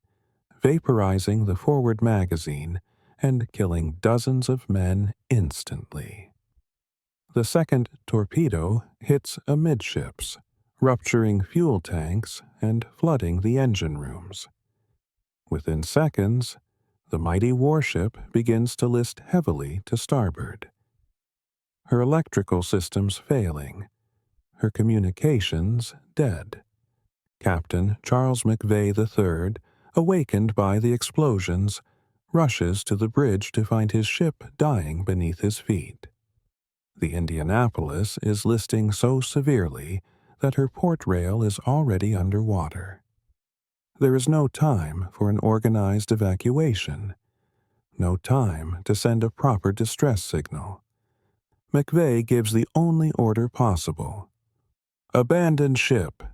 vaporizing the forward magazine and killing dozens of men instantly. The second torpedo hits amidships, rupturing fuel tanks and flooding the engine rooms. Within seconds, the mighty warship begins to list heavily to starboard, her electrical systems failing, her communications dead. Captain Charles McVeigh III, awakened by the explosions, rushes to the bridge to find his ship dying beneath his feet. The Indianapolis is listing so severely that her port rail is already underwater. There is no time for an organized evacuation, no time to send a proper distress signal. McVeigh gives the only order possible: abandon ship.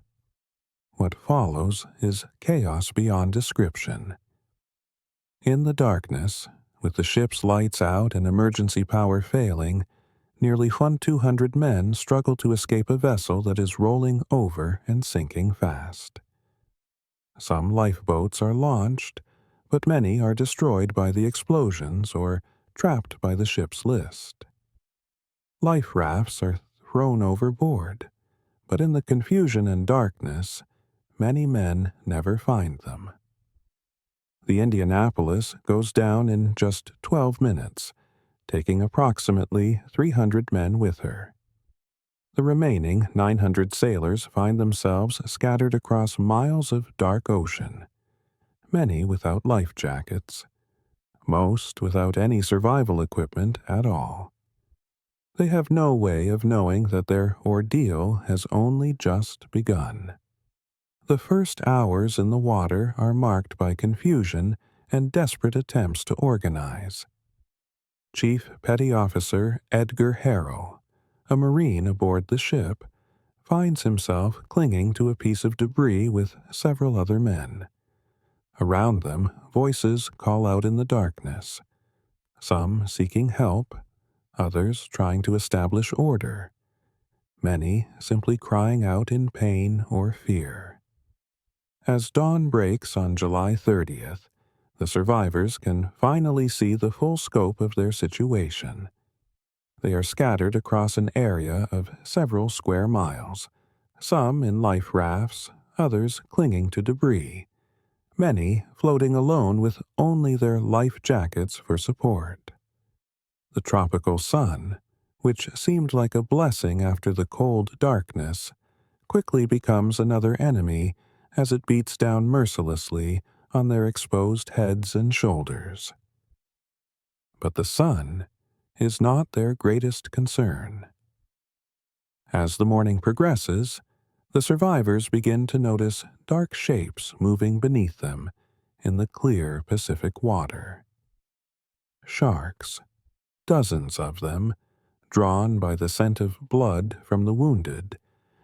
What follows is chaos beyond description. In the darkness, with the ship's lights out and emergency power failing, nearly 200 men struggle to escape a vessel that is rolling over and sinking fast. Some lifeboats are launched, but many are destroyed by the explosions or trapped by the ship's list. Life rafts are thrown overboard, but in the confusion and darkness, many men never find them. The Indianapolis goes down in just 12 minutes, taking approximately 300 men with her. The remaining 900 sailors find themselves scattered across miles of dark ocean, many without life jackets, most without any survival equipment at all. They have no way of knowing that their ordeal has only just begun. The first hours in the water are marked by confusion and desperate attempts to organize. Chief Petty Officer Edgar Harrell, a Marine aboard the ship, finds himself clinging to a piece of debris with several other men. Around them, voices call out in the darkness, some seeking help, others trying to establish order, many simply crying out in pain or fear. As dawn breaks on July 30th, the survivors can finally see the full scope of their situation. They are scattered across an area of several square miles, some in life rafts, others clinging to debris, many floating alone with only their life jackets for support. The tropical sun, which seemed like a blessing after the cold darkness, quickly becomes another enemy as it beats down mercilessly on their exposed heads and shoulders. But the sun is not their greatest concern. As the morning progresses, the survivors begin to notice dark shapes moving beneath them in the clear Pacific water. Sharks, dozens of them, drawn by the scent of blood from the wounded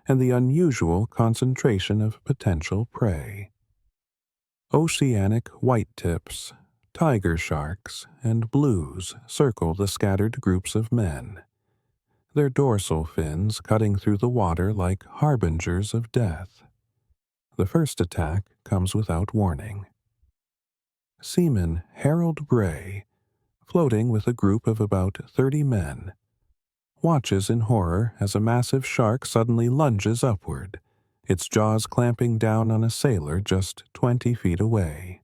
and the unusual concentration of potential prey. Oceanic whitetips, tiger sharks, and blues circle the scattered groups of men, their dorsal fins cutting through the water like harbingers of death. The first attack comes without warning. Seaman Harold Bray, floating with a group of about 30 men, watches in horror as a massive shark suddenly lunges upward, its jaws clamping down on a sailor just 20 feet away.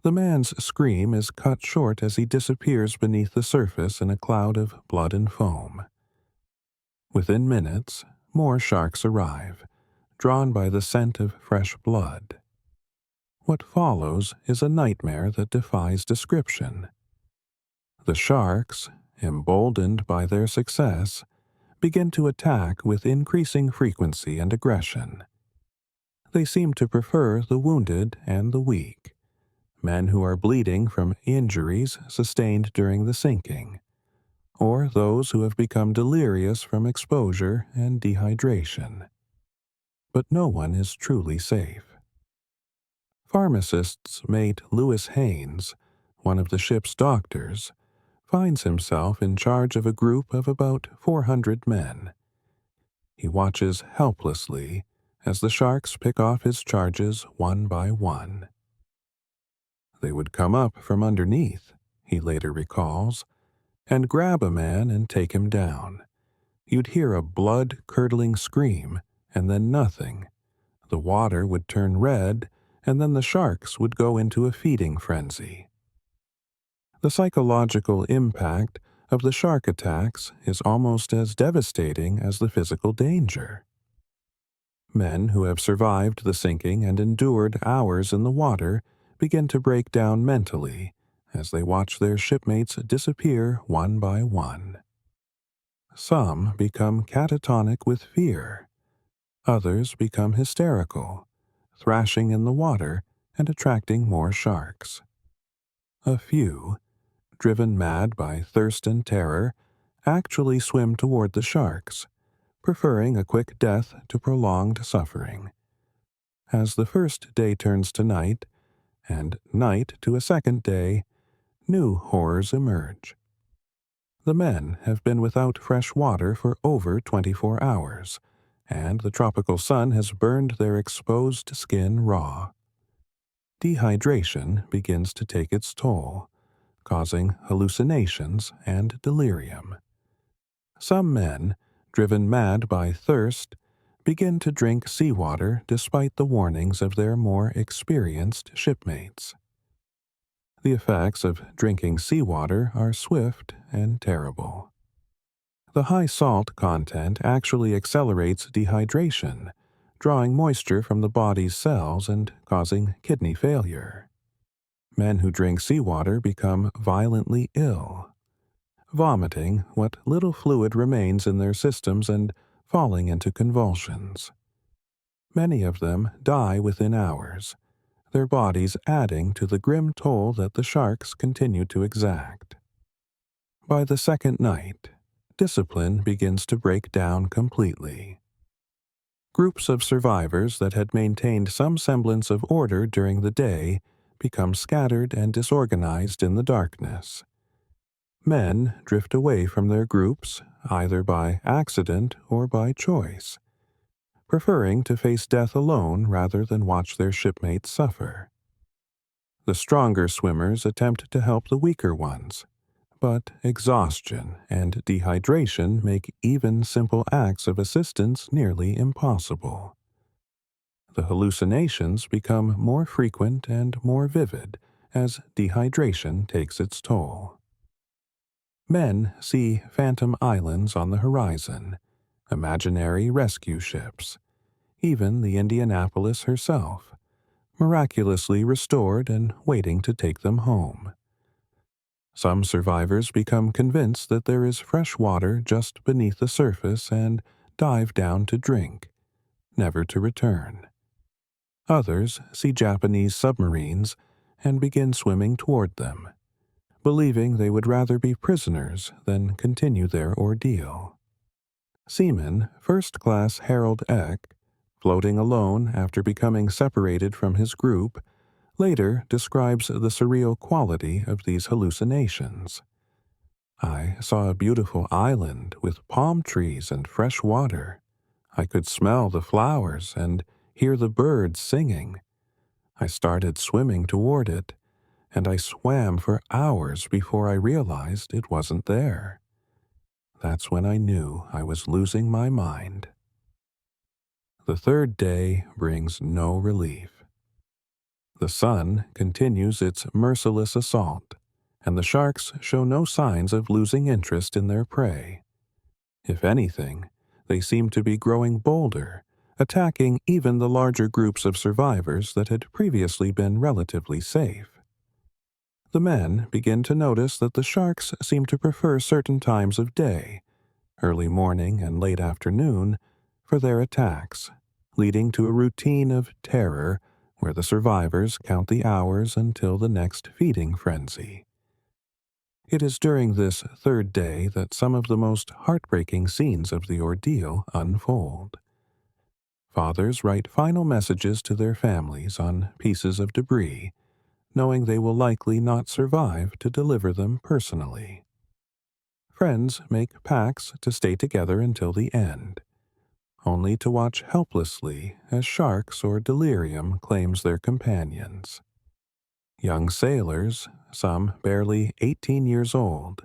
The man's scream is cut short as he disappears beneath the surface in a cloud of blood and foam. Within minutes, more sharks arrive, drawn by the scent of fresh blood. What follows is a nightmare that defies description. The sharks, emboldened by their success, begin to attack with increasing frequency and aggression. They seem to prefer the wounded and the weak, men who are bleeding from injuries sustained during the sinking, or those who have become delirious from exposure and dehydration. But no one is truly safe. Pharmacist's mate Lewis Haynes, one of the ship's doctors, finds himself in charge of a group of about 400 men. He watches helplessly as the sharks pick off his charges one by one. They would come up from underneath, he later recalls, and grab a man and take him down. You'd hear a blood-curdling scream, and then nothing. The water would turn red, and then the sharks would go into a feeding frenzy. The psychological impact of the shark attacks is almost as devastating as the physical danger. Men who have survived the sinking and endured hours in the water begin to break down mentally as they watch their shipmates disappear one by one. Some become catatonic with fear. Others become hysterical, thrashing in the water and attracting more sharks. A few, driven mad by thirst and terror, actually swim toward the sharks, preferring a quick death to prolonged suffering. As the first day turns to night, and night to a second day, new horrors emerge. The men have been without fresh water for over 24 hours, and the tropical sun has burned their exposed skin raw. Dehydration begins to take its toll, causing hallucinations and delirium. Some men, driven mad by thirst, begin to drink seawater despite the warnings of their more experienced shipmates. The effects of drinking seawater are swift and terrible. The high salt content actually accelerates dehydration, drawing moisture from the body's cells and causing kidney failure. Men who drink seawater become violently ill. vomiting what little fluid remains in their systems and falling into convulsions. Many of them die within hours, their bodies adding to the grim toll that the sharks continue to exact. By the second night, discipline begins to break down completely. Groups of survivors that had maintained some semblance of order during the day become scattered and disorganized in the darkness. Men drift away from their groups, either by accident or by choice, preferring to face death alone rather than watch their shipmates suffer. The stronger swimmers attempt to help the weaker ones, but exhaustion and dehydration make even simple acts of assistance nearly impossible. The hallucinations become more frequent and more vivid as dehydration takes its toll. Men see phantom islands on the horizon, imaginary rescue ships, even the Indianapolis herself, miraculously restored and waiting to take them home. Some survivors become convinced that there is fresh water just beneath the surface and dive down to drink, never to return. Others see Japanese submarines and begin swimming toward them, believing they would rather be prisoners than continue their ordeal. Seaman First Class Harold Eck, floating alone after becoming separated from his group, later describes the surreal quality of these hallucinations. I saw a beautiful island with palm trees and fresh water. I could smell the flowers and hear the birds singing. I started swimming toward it, and I swam for hours before I realized it wasn't there. That's when I knew I was losing my mind. The third day brings no relief. The sun continues its merciless assault, and the sharks show no signs of losing interest in their prey. If anything, they seem to be growing bolder, attacking even the larger groups of survivors that had previously been relatively safe. The men begin to notice that the sharks seem to prefer certain times of day, early morning and late afternoon, for their attacks, leading to a routine of terror where the survivors count the hours until the next feeding frenzy. It is during this third day that some of the most heartbreaking scenes of the ordeal unfold. Fathers write final messages to their families on pieces of debris, knowing they will likely not survive to deliver them personally. Friends make pacts to stay together until the end, only to watch helplessly as sharks or delirium claims their companions. Young sailors, some barely 18 years old,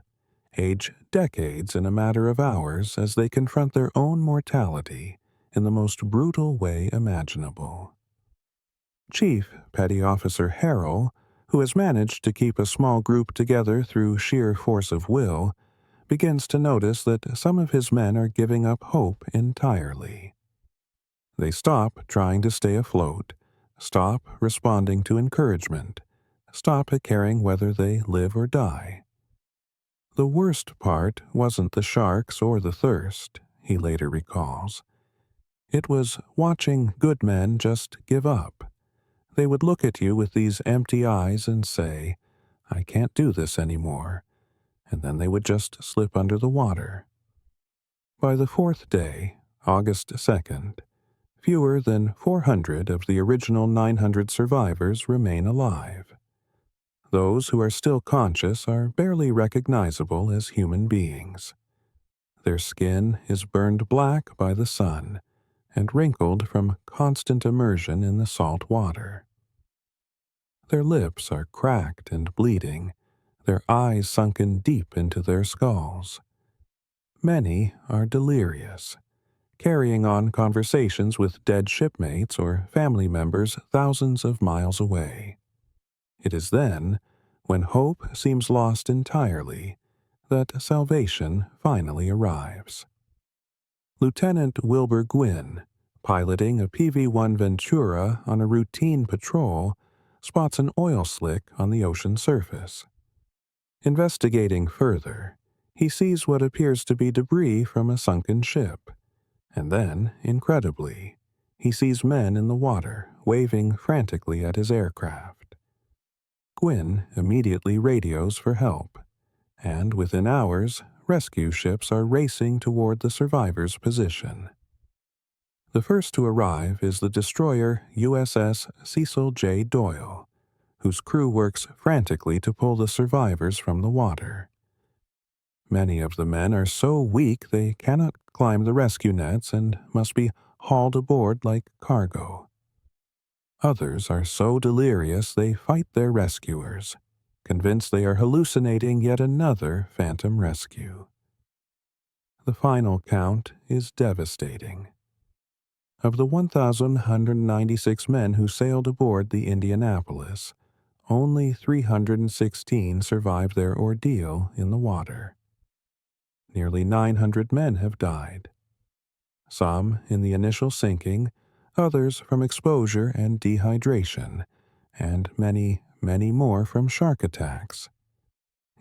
age decades in a matter of hours as they confront their own mortality in the most brutal way imaginable. Chief Petty Officer Harrell, who has managed to keep a small group together through sheer force of will, begins to notice that some of his men are giving up hope entirely. They stop trying to stay afloat, stop responding to encouragement, stop caring whether they live or die. The worst part wasn't the sharks or the thirst, he later recalls. It was watching good men just give up. They would look at you with these empty eyes and say, "I can't do this anymore," and then they would just slip under the water. By the fourth day, August 2nd, fewer than 400 of the original 900 survivors remain alive. Those who are still conscious are barely recognizable as human beings. Their skin is burned black by the sun and wrinkled from constant immersion in the salt water. Their lips are cracked and bleeding, their eyes sunken deep into their skulls. Many are delirious, carrying on conversations with dead shipmates or family members thousands of miles away. It is then, when hope seems lost entirely, that salvation finally arrives. Lieutenant Wilbur Gwynn, piloting a PV-1 Ventura on a routine patrol, spots an oil slick on the ocean surface. Investigating further, He sees what appears to be debris from a sunken ship, and then, incredibly, he sees men in the water waving frantically at his aircraft. Gwyn immediately radios for help, and within hours, rescue ships are racing toward the survivors' position. The first to arrive is the destroyer USS Cecil J. Doyle, whose crew works frantically to pull the survivors from the water. Many of the men are so weak they cannot climb the rescue nets and must be hauled aboard like cargo. Others are so delirious they fight their rescuers, convinced they are hallucinating yet another phantom rescue. The final count is devastating. Of the 1,196 men who sailed aboard the Indianapolis, only 316 survived their ordeal in the water. Nearly 900 men have died. Some in the initial sinking, others from exposure and dehydration, and many, many more from shark attacks.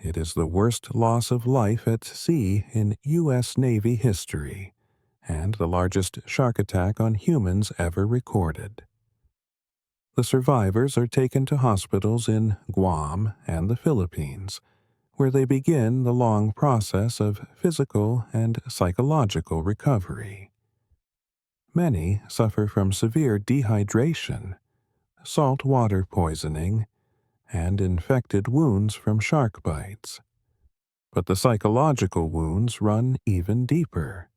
It is the worst loss of life at sea in U.S. Navy history, and the largest shark attack on humans ever recorded. The survivors are taken to hospitals in Guam and the Philippines, where they begin the long process of physical and psychological recovery. Many suffer from severe dehydration, salt water poisoning, and infected wounds from shark bites. But the psychological wounds run even deeper.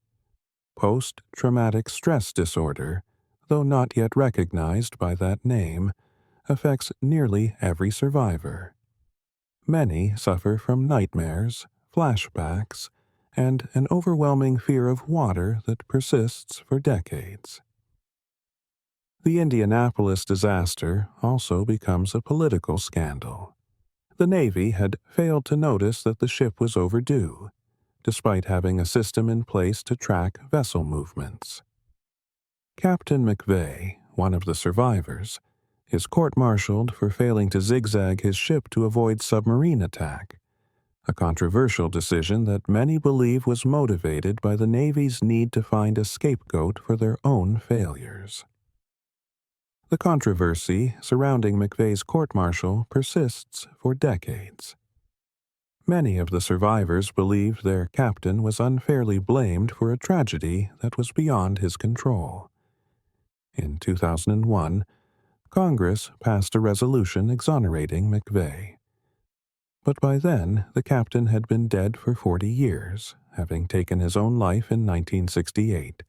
Post-traumatic stress disorder, though not yet recognized by that name, affects nearly every survivor. Many suffer from nightmares, flashbacks, and an overwhelming fear of water that persists for decades. The Indianapolis disaster also becomes a political scandal. The Navy had failed to notice that the ship was overdue, despite having a system in place to track vessel movements. Captain McVeigh, one of the survivors, is court-martialed for failing to zigzag his ship to avoid submarine attack, a controversial decision that many believe was motivated by the Navy's need to find a scapegoat for their own failures. The controversy surrounding McVeigh's court-martial persists for decades. Many of the survivors believe their captain was unfairly blamed for a tragedy that was beyond his control. In 2001, Congress passed a resolution exonerating McVeigh. But by then, the captain had been dead for 40 years, having taken his own life in 1968,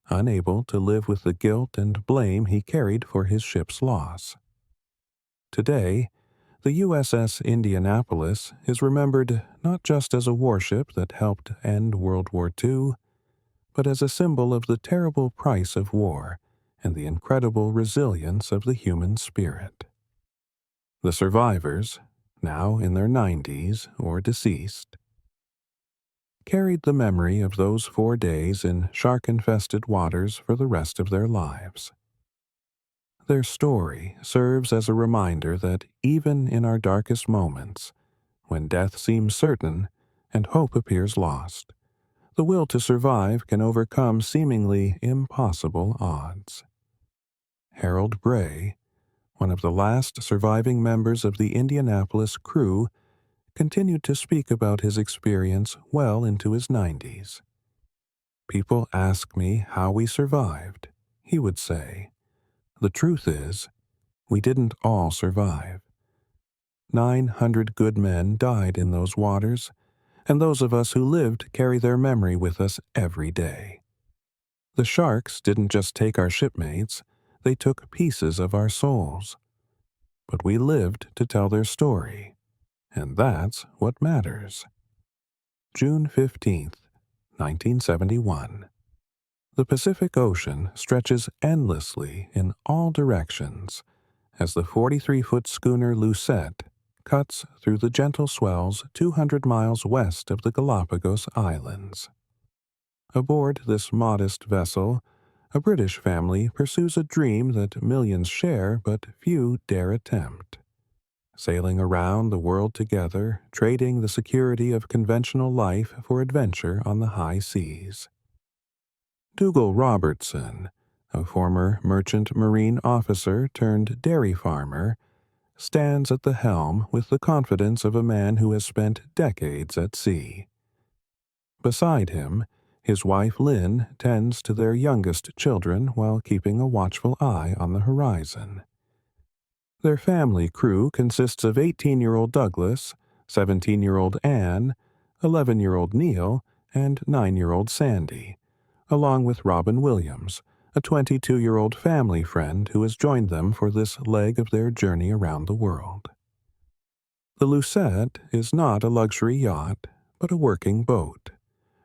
unable to live with the guilt and blame he carried for his ship's loss. Today, the USS Indianapolis is remembered not just as a warship that helped end World War II, but as a symbol of the terrible price of war and the incredible resilience of the human spirit. The survivors, now in their 90s or deceased, carried the memory of those 4 days in shark-infested waters for the rest of their lives. Their story serves as a reminder that even in our darkest moments, when death seems certain and hope appears lost, the will to survive can overcome seemingly impossible odds. Harold Bray, one of the last surviving members of the Indianapolis crew, continued to speak about his experience well into his 90s. "People ask me how we survived," he would say. "The truth is, we didn't all survive. 900 good men died in those waters, and those of us who lived carry their memory with us every day. The sharks didn't just take our shipmates, they took pieces of our souls. But we lived to tell their story, and that's what matters." June 15th, 1971. The Pacific Ocean stretches endlessly in all directions as the 43-foot schooner Lucette cuts through the gentle swells 200 miles west of the Galapagos Islands. Aboard this modest vessel, a British family pursues a dream that millions share but few dare attempt: sailing around the world together, trading the security of conventional life for adventure on the high seas. Dougal Robertson, a former merchant marine officer turned dairy farmer, stands at the helm with the confidence of a man who has spent decades at sea. Beside him, his wife Lynn tends to their youngest children while keeping a watchful eye on the horizon. Their family crew consists of 18-year-old Douglas, 17-year-old Anne, 11-year-old Neil, and 9-year-old Sandy, along with Robin Williams, a 22-year-old family friend who has joined them for this leg of their journey around the world. The Lucette is not a luxury yacht, but a working boat,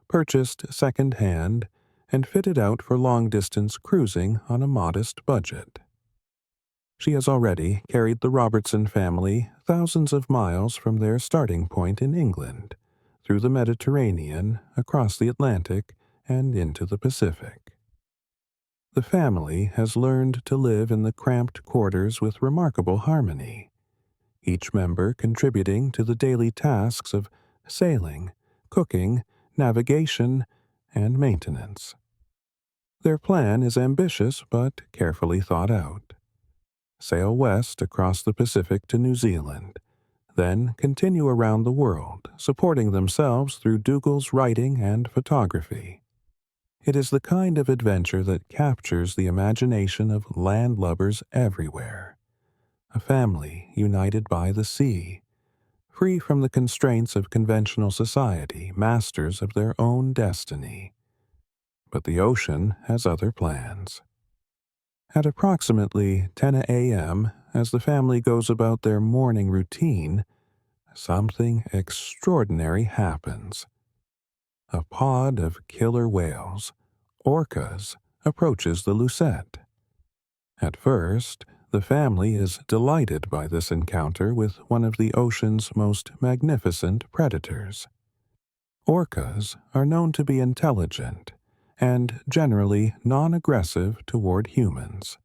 purchased second-hand and fitted out for long-distance cruising on a modest budget. She has already carried the Robertson family thousands of miles from their starting point in England, through the Mediterranean, across the Atlantic, and into the Pacific. The family has learned to live in the cramped quarters with remarkable harmony, each member contributing to the daily tasks of sailing, cooking, navigation, and maintenance. Their plan is ambitious but carefully thought out. Sail west across the Pacific to New Zealand, then continue around the world, supporting themselves through Dougal's writing and photography. It is the kind of adventure that captures the imagination of landlubbers everywhere. A family united by the sea, free from the constraints of conventional society, masters of their own destiny. But the ocean has other plans. At approximately 10 a.m., as the family goes about their morning routine, something extraordinary happens. A pod of killer whales, orcas, approaches the Lucette. At first, the family is delighted by this encounter with one of the ocean's most magnificent predators. Orcas are known to be intelligent and generally non-aggressive toward humans.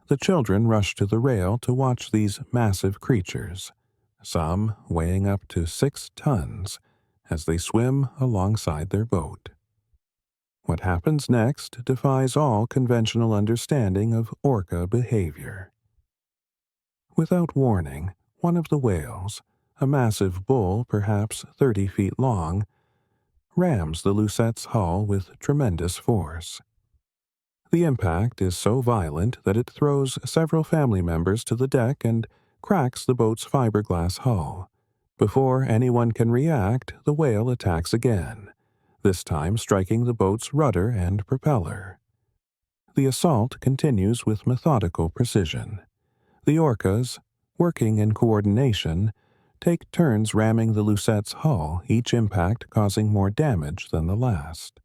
The children rush to the rail to watch these massive creatures, some weighing up to 6 tons, as they swim alongside their boat. What happens next defies all conventional understanding of orca behavior. Without warning, one of the whales, a massive bull perhaps 30 feet long, rams the Lucette's hull with tremendous force. The impact is so violent that it throws several family members to the deck and cracks the boat's fiberglass hull. Before anyone can react, the whale attacks again, this time striking the boat's rudder and propeller. The assault continues with methodical precision. The orcas, working in coordination, take turns ramming the Lucette's hull, each impact causing more damage than the last.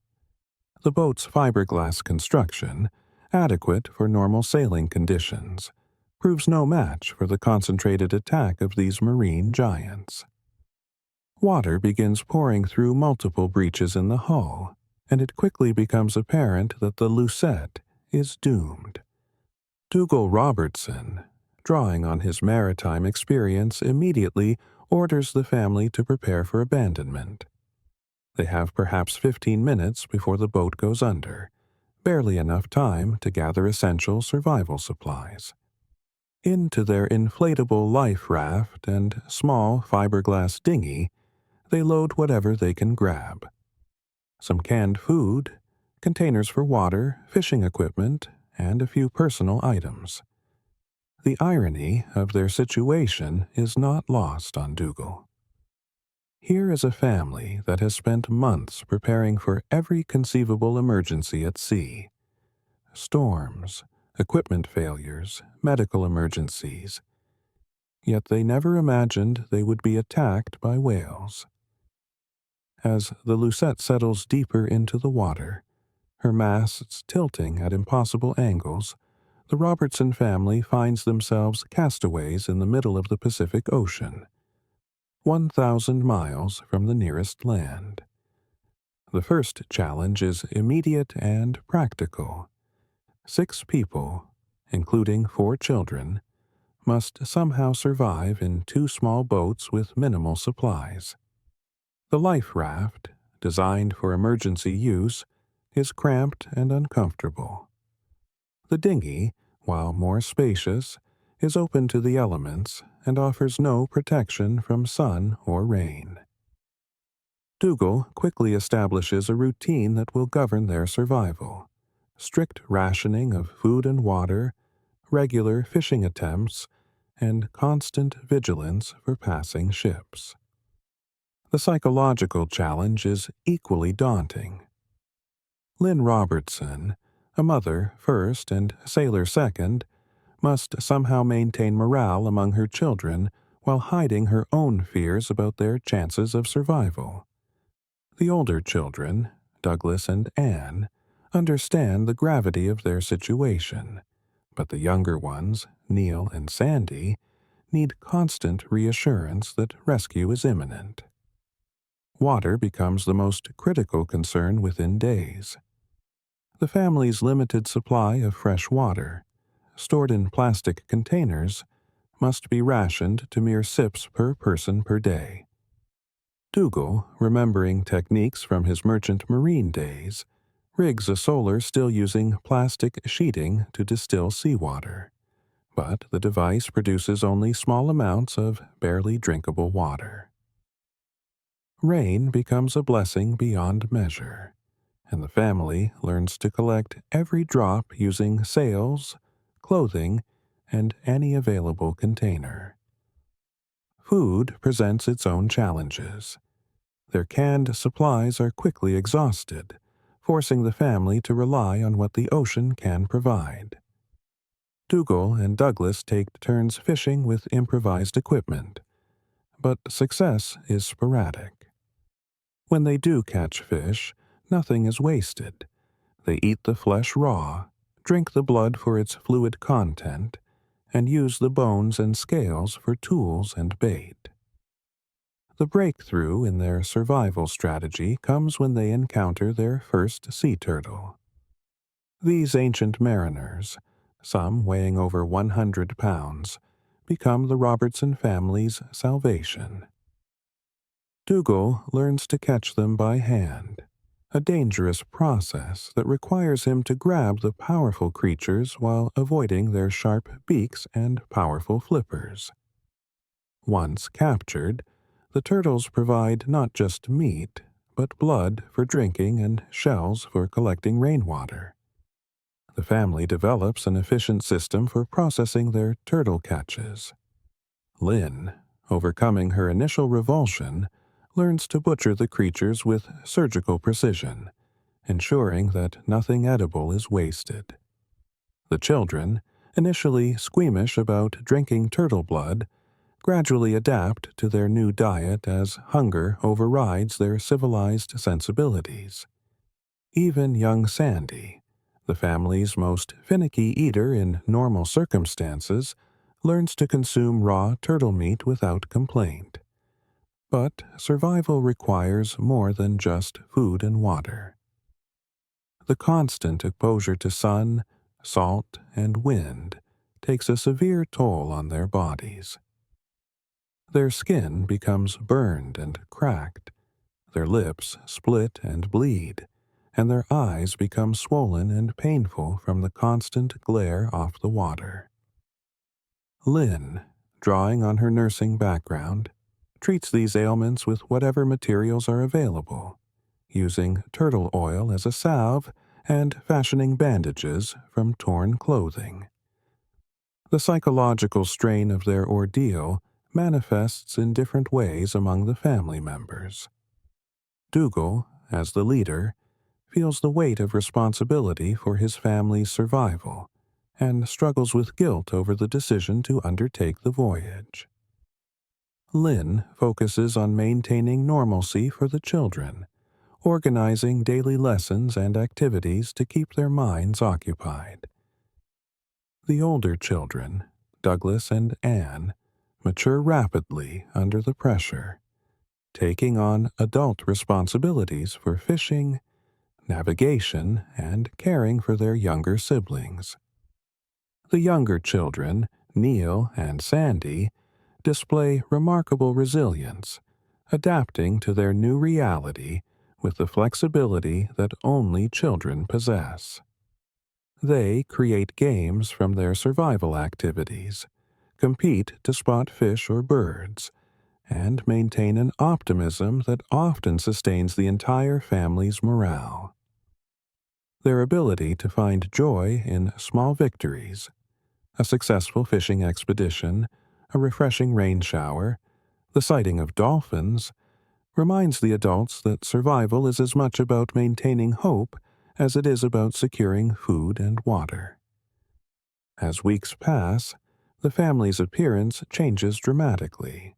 The boat's fiberglass construction, adequate for normal sailing conditions, proves no match for the concentrated attack of these marine giants. Water begins pouring through multiple breaches in the hull, and it quickly becomes apparent that the Lucette is doomed. Dougal Robertson, drawing on his maritime experience, immediately orders the family to prepare for abandonment. They have perhaps 15 minutes before the boat goes under, barely enough time to gather essential survival supplies. Into their inflatable life raft and small fiberglass dinghy, they load whatever they can grab. Some canned food, containers for water, fishing equipment, and a few personal items. The irony of their situation is not lost on Dougal. Here is a family that has spent months preparing for every conceivable emergency at sea. Storms, equipment failures, medical emergencies. Yet they never imagined they would be attacked by whales. As the Lucette settles deeper into the water, her masts tilting at impossible angles, the Robertson family finds themselves castaways in the middle of the Pacific Ocean, 1,000 miles from the nearest land. The first challenge is immediate and practical. 6 people, including 4 children, must somehow survive in two small boats with minimal supplies. The life raft, designed for emergency use, is cramped and uncomfortable. The dinghy, while more spacious, is open to the elements and offers no protection from sun or rain. Dougal quickly establishes a routine that will govern their survival: strict rationing of food and water, regular fishing attempts, and constant vigilance for passing ships. The psychological challenge is equally daunting. Lynn Robertson, a mother first and sailor second, must somehow maintain morale among her children while hiding her own fears about their chances of survival. The older children, Douglas and Anne, understand the gravity of their situation, but the younger ones, Neil and Sandy, need constant reassurance that rescue is imminent. Water becomes the most critical concern within days. The family's limited supply of fresh water, stored in plastic containers, must be rationed to mere sips per person per day. Dougal, remembering techniques from his merchant marine days, rigs a solar still using plastic sheeting to distill seawater, but the device produces only small amounts of barely drinkable water. Rain becomes a blessing beyond measure, and the family learns to collect every drop using sails, clothing, and any available container. Food presents its own challenges. Their canned supplies are quickly exhausted, forcing the family to rely on what the ocean can provide. Dougal and Douglas take turns fishing with improvised equipment, but success is sporadic. When they do catch fish, nothing is wasted. They eat the flesh raw, drink the blood for its fluid content, and use the bones and scales for tools and bait. The breakthrough in their survival strategy comes when they encounter their first sea turtle. These ancient mariners, some weighing over 100 pounds, become the Robertson family's salvation. Dougal learns to catch them by hand, a dangerous process that requires him to grab the powerful creatures while avoiding their sharp beaks and powerful flippers. Once captured, the turtles provide not just meat, but blood for drinking and shells for collecting rainwater. The family develops an efficient system for processing their turtle catches. Lynn, overcoming her initial revulsion, learns to butcher the creatures with surgical precision, ensuring that nothing edible is wasted. The children, initially squeamish about drinking turtle blood, gradually adapt to their new diet as hunger overrides their civilized sensibilities. Even young Sandy, the family's most finicky eater in normal circumstances, learns to consume raw turtle meat without complaint. But survival requires more than just food and water. The constant exposure to sun, salt, and wind takes a severe toll on their bodies. Their skin becomes burned and cracked, their lips split and bleed, and their eyes become swollen and painful from the constant glare off the water. Lynn, drawing on her nursing background, treats these ailments with whatever materials are available, using turtle oil as a salve and fashioning bandages from torn clothing. The psychological strain of their ordeal manifests in different ways among the family members. Dougal, as the leader, feels the weight of responsibility for his family's survival and struggles with guilt over the decision to undertake the voyage. Lynn focuses on maintaining normalcy for the children, organizing daily lessons and activities to keep their minds occupied. The older children, Douglas and Anne, mature rapidly under the pressure, taking on adult responsibilities for fishing, navigation, and caring for their younger siblings. The younger children, Neil and Sandy display remarkable resilience, adapting to their new reality with the flexibility that only children possess. They create games from their survival activities, compete to spot fish or birds, and maintain an optimism that often sustains the entire family's morale. Their ability to find joy in small victories, a successful fishing expedition, a refreshing rain shower, the sighting of dolphins, reminds the adults that survival is as much about maintaining hope as it is about securing food and water. As weeks pass, the family's appearance changes dramatically.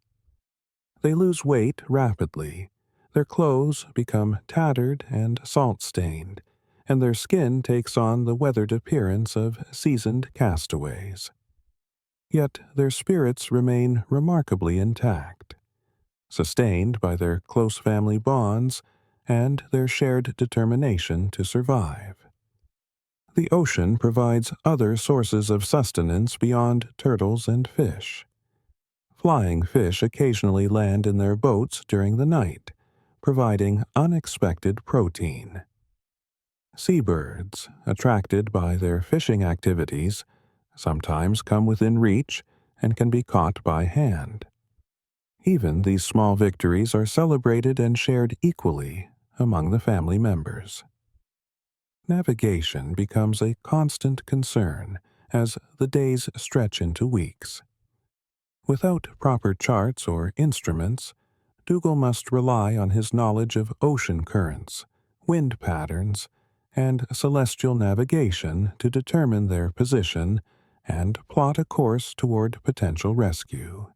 They lose weight rapidly, their clothes become tattered and salt-stained, and their skin takes on the weathered appearance of seasoned castaways. Yet their spirits remain remarkably intact, sustained by their close family bonds and their shared determination to survive. The ocean provides other sources of sustenance beyond turtles and fish. Flying fish occasionally land in their boats during the night, providing unexpected protein. Seabirds, attracted by their fishing activities, sometimes come within reach and can be caught by hand. Even these small victories are celebrated and shared equally among the family members. Navigation becomes a constant concern as the days stretch into weeks. Without proper charts or instruments, Dougal must rely on his knowledge of ocean currents, wind patterns, and celestial navigation to determine their position and plot a course toward potential rescue.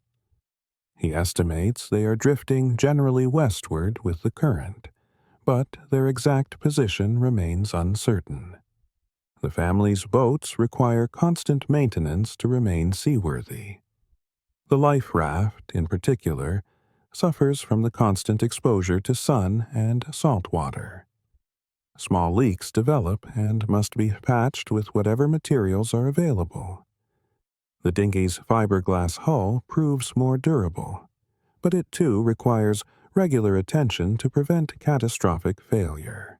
He estimates they are drifting generally westward with the current, but their exact position remains uncertain. The family's boats require constant maintenance to remain seaworthy. The life raft, in particular, suffers from the constant exposure to sun and salt water. Small leaks develop and must be patched with whatever materials are available. The dinghy's fiberglass hull proves more durable, but it too requires regular attention to prevent catastrophic failure.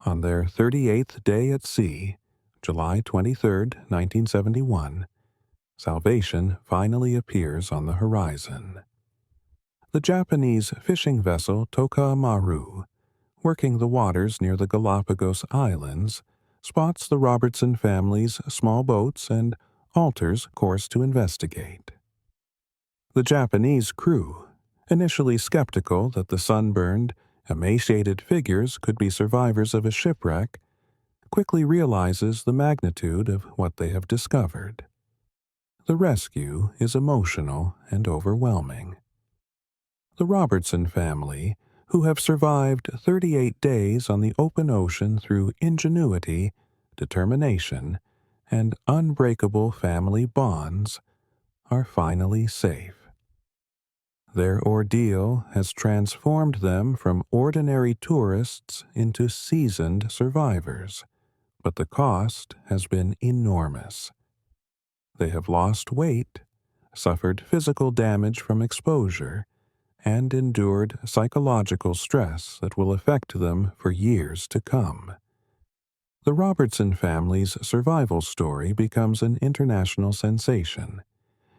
On their 38th day at sea, July 23, 1971, salvation finally appears on the horizon. The Japanese fishing vessel Toka Maru, working the waters near the Galapagos Islands, spots the Robertson family's small boats and alters course to investigate. The Japanese crew, initially skeptical that the sunburned, emaciated figures could be survivors of a shipwreck, quickly realizes the magnitude of what they have discovered. The rescue is emotional and overwhelming. The Robertson family, who have survived 38 days on the open ocean through ingenuity, determination, and unbreakable family bonds, are finally safe. Their ordeal has transformed them from ordinary tourists into seasoned survivors, but the cost has been enormous. They have lost weight, suffered physical damage from exposure, and endured psychological stress that will affect them for years to come. The Robertson family's survival story becomes an international sensation,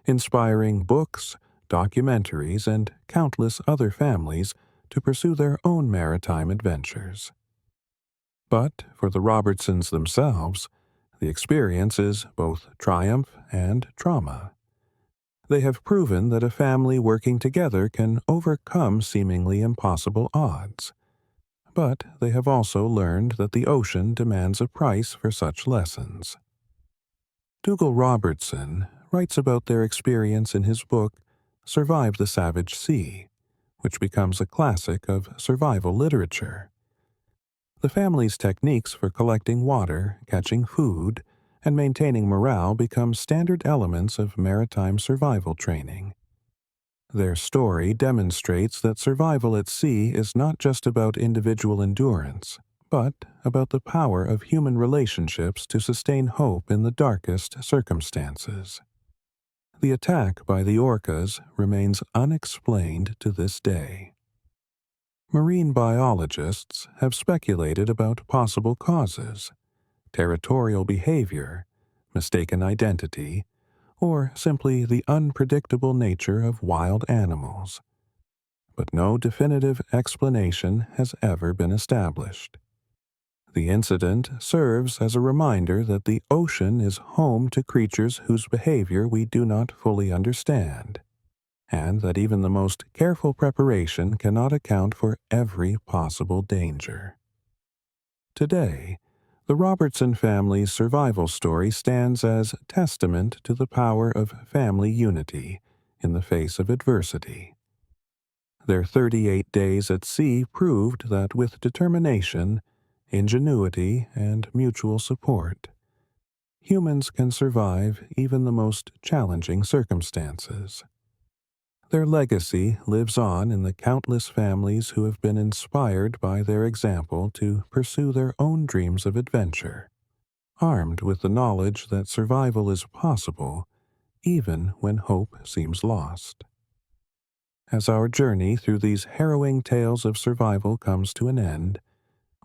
inspiring books, documentaries, and countless other families to pursue their own maritime adventures. But for the Robertsons themselves, the experience is both triumph and trauma. They have proven that a family working together can overcome seemingly impossible odds. But they have also learned that the ocean demands a price for such lessons. Dougal Robertson writes about their experience in his book Survive the Savage Sea, which becomes a classic of survival literature. The family's techniques for collecting water, catching food, and maintaining morale become standard elements of maritime survival training. Their story demonstrates that survival at sea is not just about individual endurance, but about the power of human relationships to sustain hope in the darkest circumstances. The attack by the orcas remains unexplained to this day. Marine biologists have speculated about possible causes: territorial behavior, mistaken identity, or simply the unpredictable nature of wild animals. But no definitive explanation has ever been established. The incident serves as a reminder that the ocean is home to creatures whose behavior we do not fully understand, and that even the most careful preparation cannot account for every possible danger. Today, the Robertson family's survival story stands as testament to the power of family unity in the face of adversity. Their 38 days at sea proved that with determination, ingenuity, and mutual support, humans can survive even the most challenging circumstances. Their legacy lives on in the countless families who have been inspired by their example to pursue their own dreams of adventure, armed with the knowledge that survival is possible even when hope seems lost. As our journey through these harrowing tales of survival comes to an end,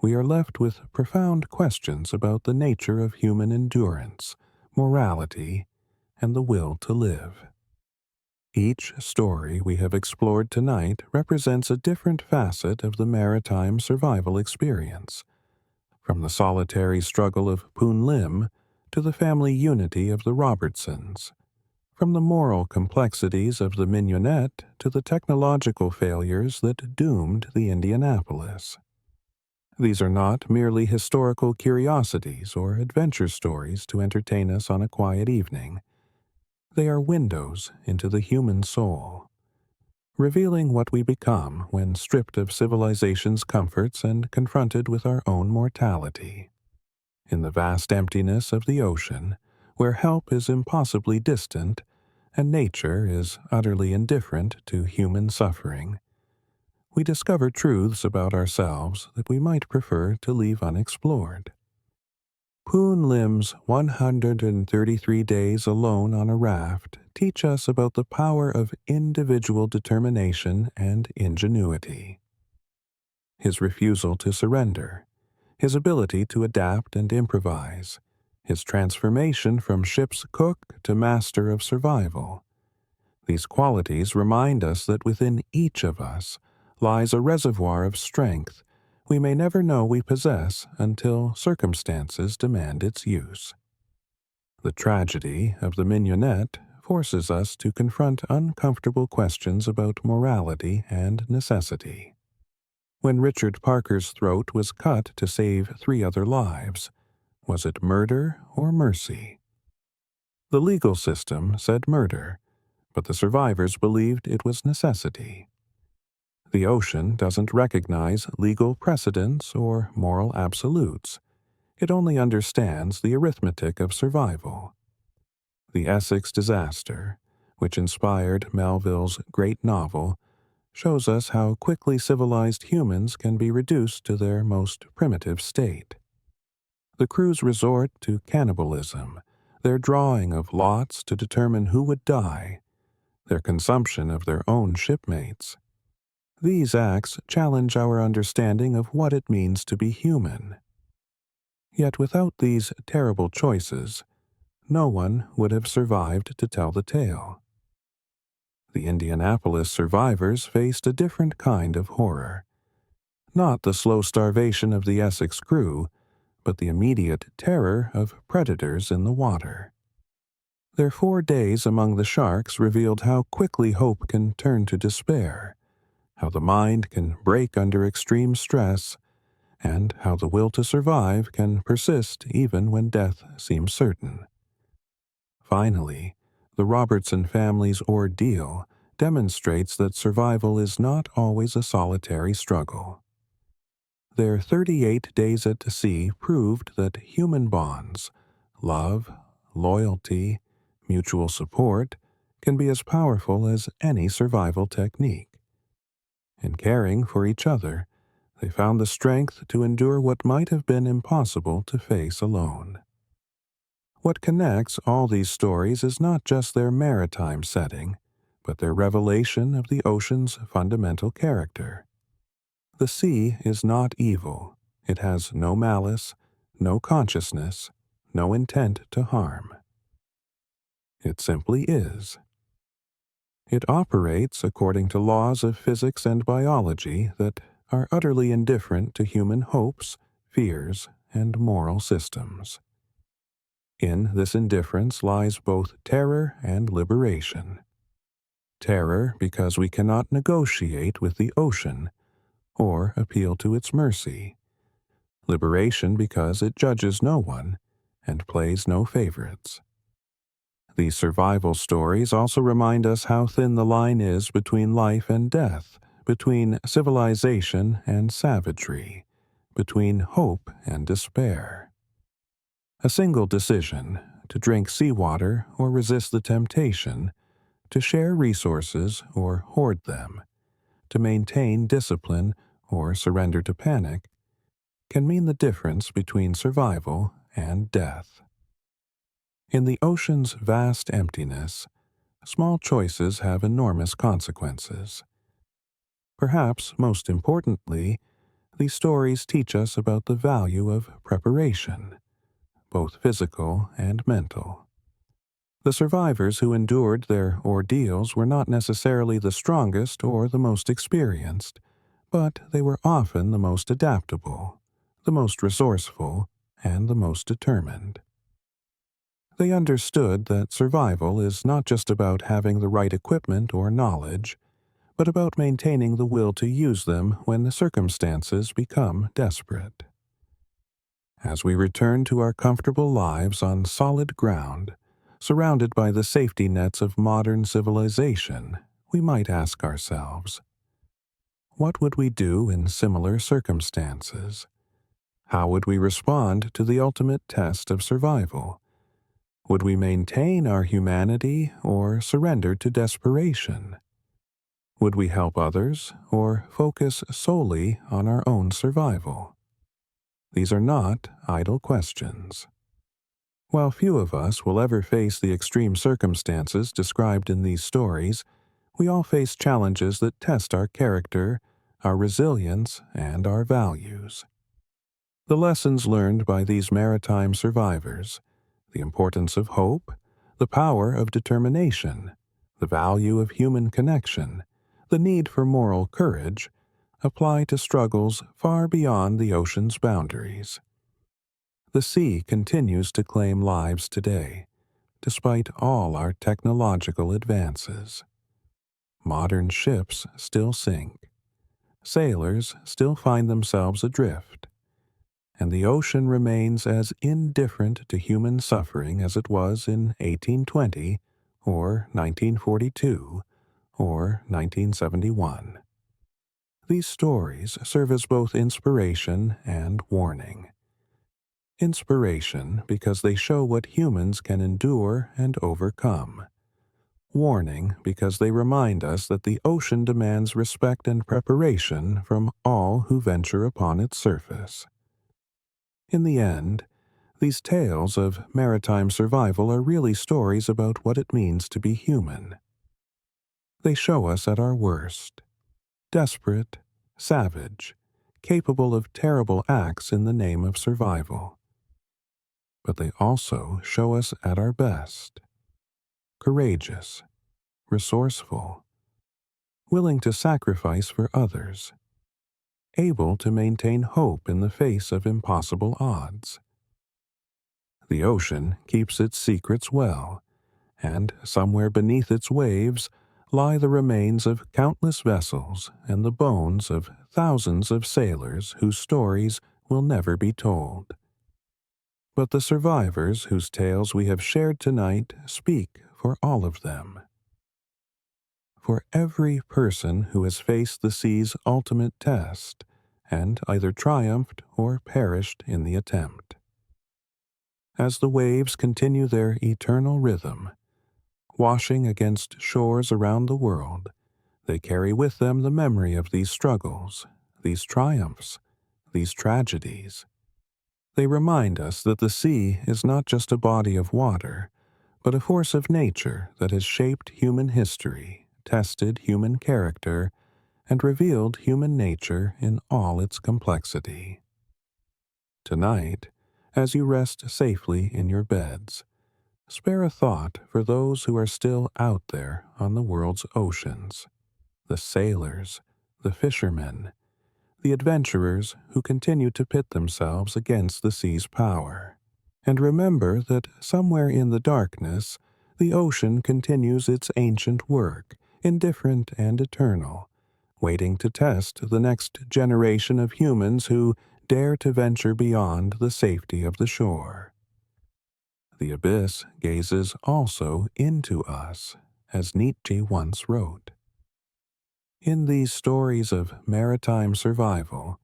we are left with profound questions about the nature of human endurance, morality, and the will to live. Each story we have explored tonight represents a different facet of the maritime survival experience, from the solitary struggle of Poon Lim to the family unity of the Robertsons, from the moral complexities of the Mignonette to the technological failures that doomed the Indianapolis. These are not merely historical curiosities or adventure stories to entertain us on a quiet evening. They are windows into the human soul, revealing what we become when stripped of civilization's comforts and confronted with our own mortality. In the vast emptiness of the ocean, where help is impossibly distant and nature is utterly indifferent to human suffering, we discover truths about ourselves that we might prefer to leave unexplored. Poon Lim's 133 days alone on a raft teach us about the power of individual determination and ingenuity. His refusal to surrender, his ability to adapt and improvise, his transformation from ship's cook to master of survival. These qualities remind us that within each of us lies a reservoir of strength we may never know we possess until circumstances demand its use. The tragedy of the Mignonette forces us to confront uncomfortable questions about morality and necessity. When Richard Parker's throat was cut to save 3 other lives, was it murder or mercy? The legal system said murder, but the survivors believed it was necessity. The ocean doesn't recognize legal precedents or moral absolutes. It only understands the arithmetic of survival. The Essex disaster, which inspired Melville's great novel, shows us how quickly civilized humans can be reduced to their most primitive state. The crew's resort to cannibalism, their drawing of lots to determine who would die, their consumption of their own shipmates. These acts challenge our understanding of what it means to be human. Yet without these terrible choices, no one would have survived to tell the tale. The Indianapolis survivors faced a different kind of horror. Not the slow starvation of the Essex crew, but the immediate terror of predators in the water. Their 4 days among the sharks revealed how quickly hope can turn to despair, how the mind can break under extreme stress, and how the will to survive can persist even when death seems certain. Finally, the Robertson family's ordeal demonstrates that survival is not always a solitary struggle. Their 38 days at sea proved that human bonds, love, loyalty, mutual support, can be as powerful as any survival technique. In caring for each other, They found the strength to endure what might have been impossible to face alone. What connects all these stories is not just their maritime setting, but their revelation of the ocean's fundamental character. The sea is not evil. It has no malice, no consciousness, no intent to harm. It simply is. It operates according to laws of physics and biology that are utterly indifferent to human hopes, fears, and moral systems. In this indifference lies both terror and liberation. Terror because we cannot negotiate with the ocean or appeal to its mercy. Liberation because it judges no one and plays no favorites. These survival stories also remind us how thin the line is between life and death, between civilization and savagery, between hope and despair. A single decision, to drink seawater or resist the temptation, to share resources or hoard them, to maintain discipline or surrender to panic, can mean the difference between survival and death. In the ocean's vast emptiness, small choices have enormous consequences. Perhaps most importantly, these stories teach us about the value of preparation, both physical and mental. The survivors who endured their ordeals were not necessarily the strongest or the most experienced, but they were often the most adaptable, the most resourceful, and the most determined. They understood that survival is not just about having the right equipment or knowledge, but about maintaining the will to use them when the circumstances become desperate. As we return to our comfortable lives on solid ground, surrounded by the safety nets of modern civilization, we might ask ourselves, what would we do in similar circumstances? How would we respond to the ultimate test of survival? Would we maintain our humanity or surrender to desperation? Would we help others or focus solely on our own survival? These are not idle questions. While few of us will ever face the extreme circumstances described in these stories, we all face challenges that test our character, our resilience, and our values. The lessons learned by these maritime survivors, the importance of hope, the power of determination, the value of human connection, the need for moral courage, apply to struggles far beyond the ocean's boundaries. The sea continues to claim lives today, despite all our technological advances. Modern ships still sink. Sailors still find themselves adrift. And the ocean remains as indifferent to human suffering as it was in 1820 or 1942 or 1971. These stories serve as both inspiration and warning. Inspiration because they show what humans can endure and overcome. Warning because they remind us that the ocean demands respect and preparation from all who venture upon its surface. In the end, these tales of maritime survival are really stories about what it means to be human. They show us at our worst, desperate, savage, capable of terrible acts in the name of survival. But they also show us at our best, courageous, resourceful, willing to sacrifice for others, able to maintain hope in the face of impossible odds. The ocean keeps its secrets well, and somewhere beneath its waves lie the remains of countless vessels and the bones of thousands of sailors whose stories will never be told. But the survivors whose tales we have shared tonight speak for all of them. For every person who has faced the sea's ultimate test and either triumphed or perished in the attempt. As the waves continue their eternal rhythm, washing against shores around the world, they carry with them the memory of these struggles, these triumphs, these tragedies. They remind us that the sea is not just a body of water, but a force of nature that has shaped human history, tested human character, and revealed human nature in all its complexity. Tonight, as you rest safely in your beds, spare a thought for those who are still out there on the world's oceans, the sailors, the fishermen, the adventurers who continue to pit themselves against the sea's power. And remember that somewhere in the darkness, the ocean continues its ancient work, indifferent and eternal, waiting to test the next generation of humans who dare to venture beyond the safety of the shore. The abyss gazes also into us, as Nietzsche once wrote. In these stories of maritime survival,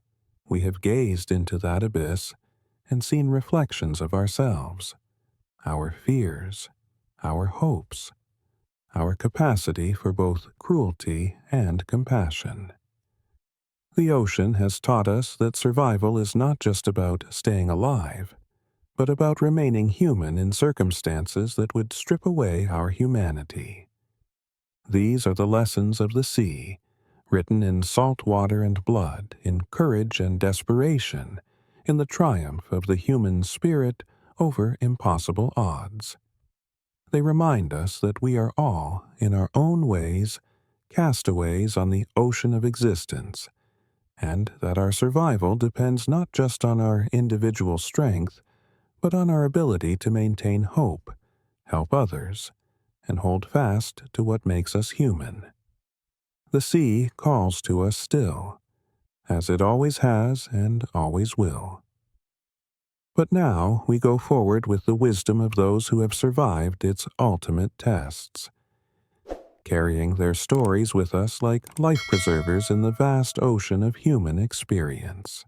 we have gazed into that abyss and seen reflections of ourselves, our fears, our hopes, our capacity for both cruelty and compassion. The ocean has taught us that survival is not just about staying alive, but about remaining human in circumstances that would strip away our humanity. These are the lessons of the sea, written in salt water and blood, in courage and desperation, in the triumph of the human spirit over impossible odds. They remind us that we are all, in our own ways, castaways on the ocean of existence, and that our survival depends not just on our individual strength, but on our ability to maintain hope, help others, and hold fast to what makes us human. The sea calls to us still, as it always has and always will. But now we go forward with the wisdom of those who have survived its ultimate tests, carrying their stories with us like life preservers in the vast ocean of human experience.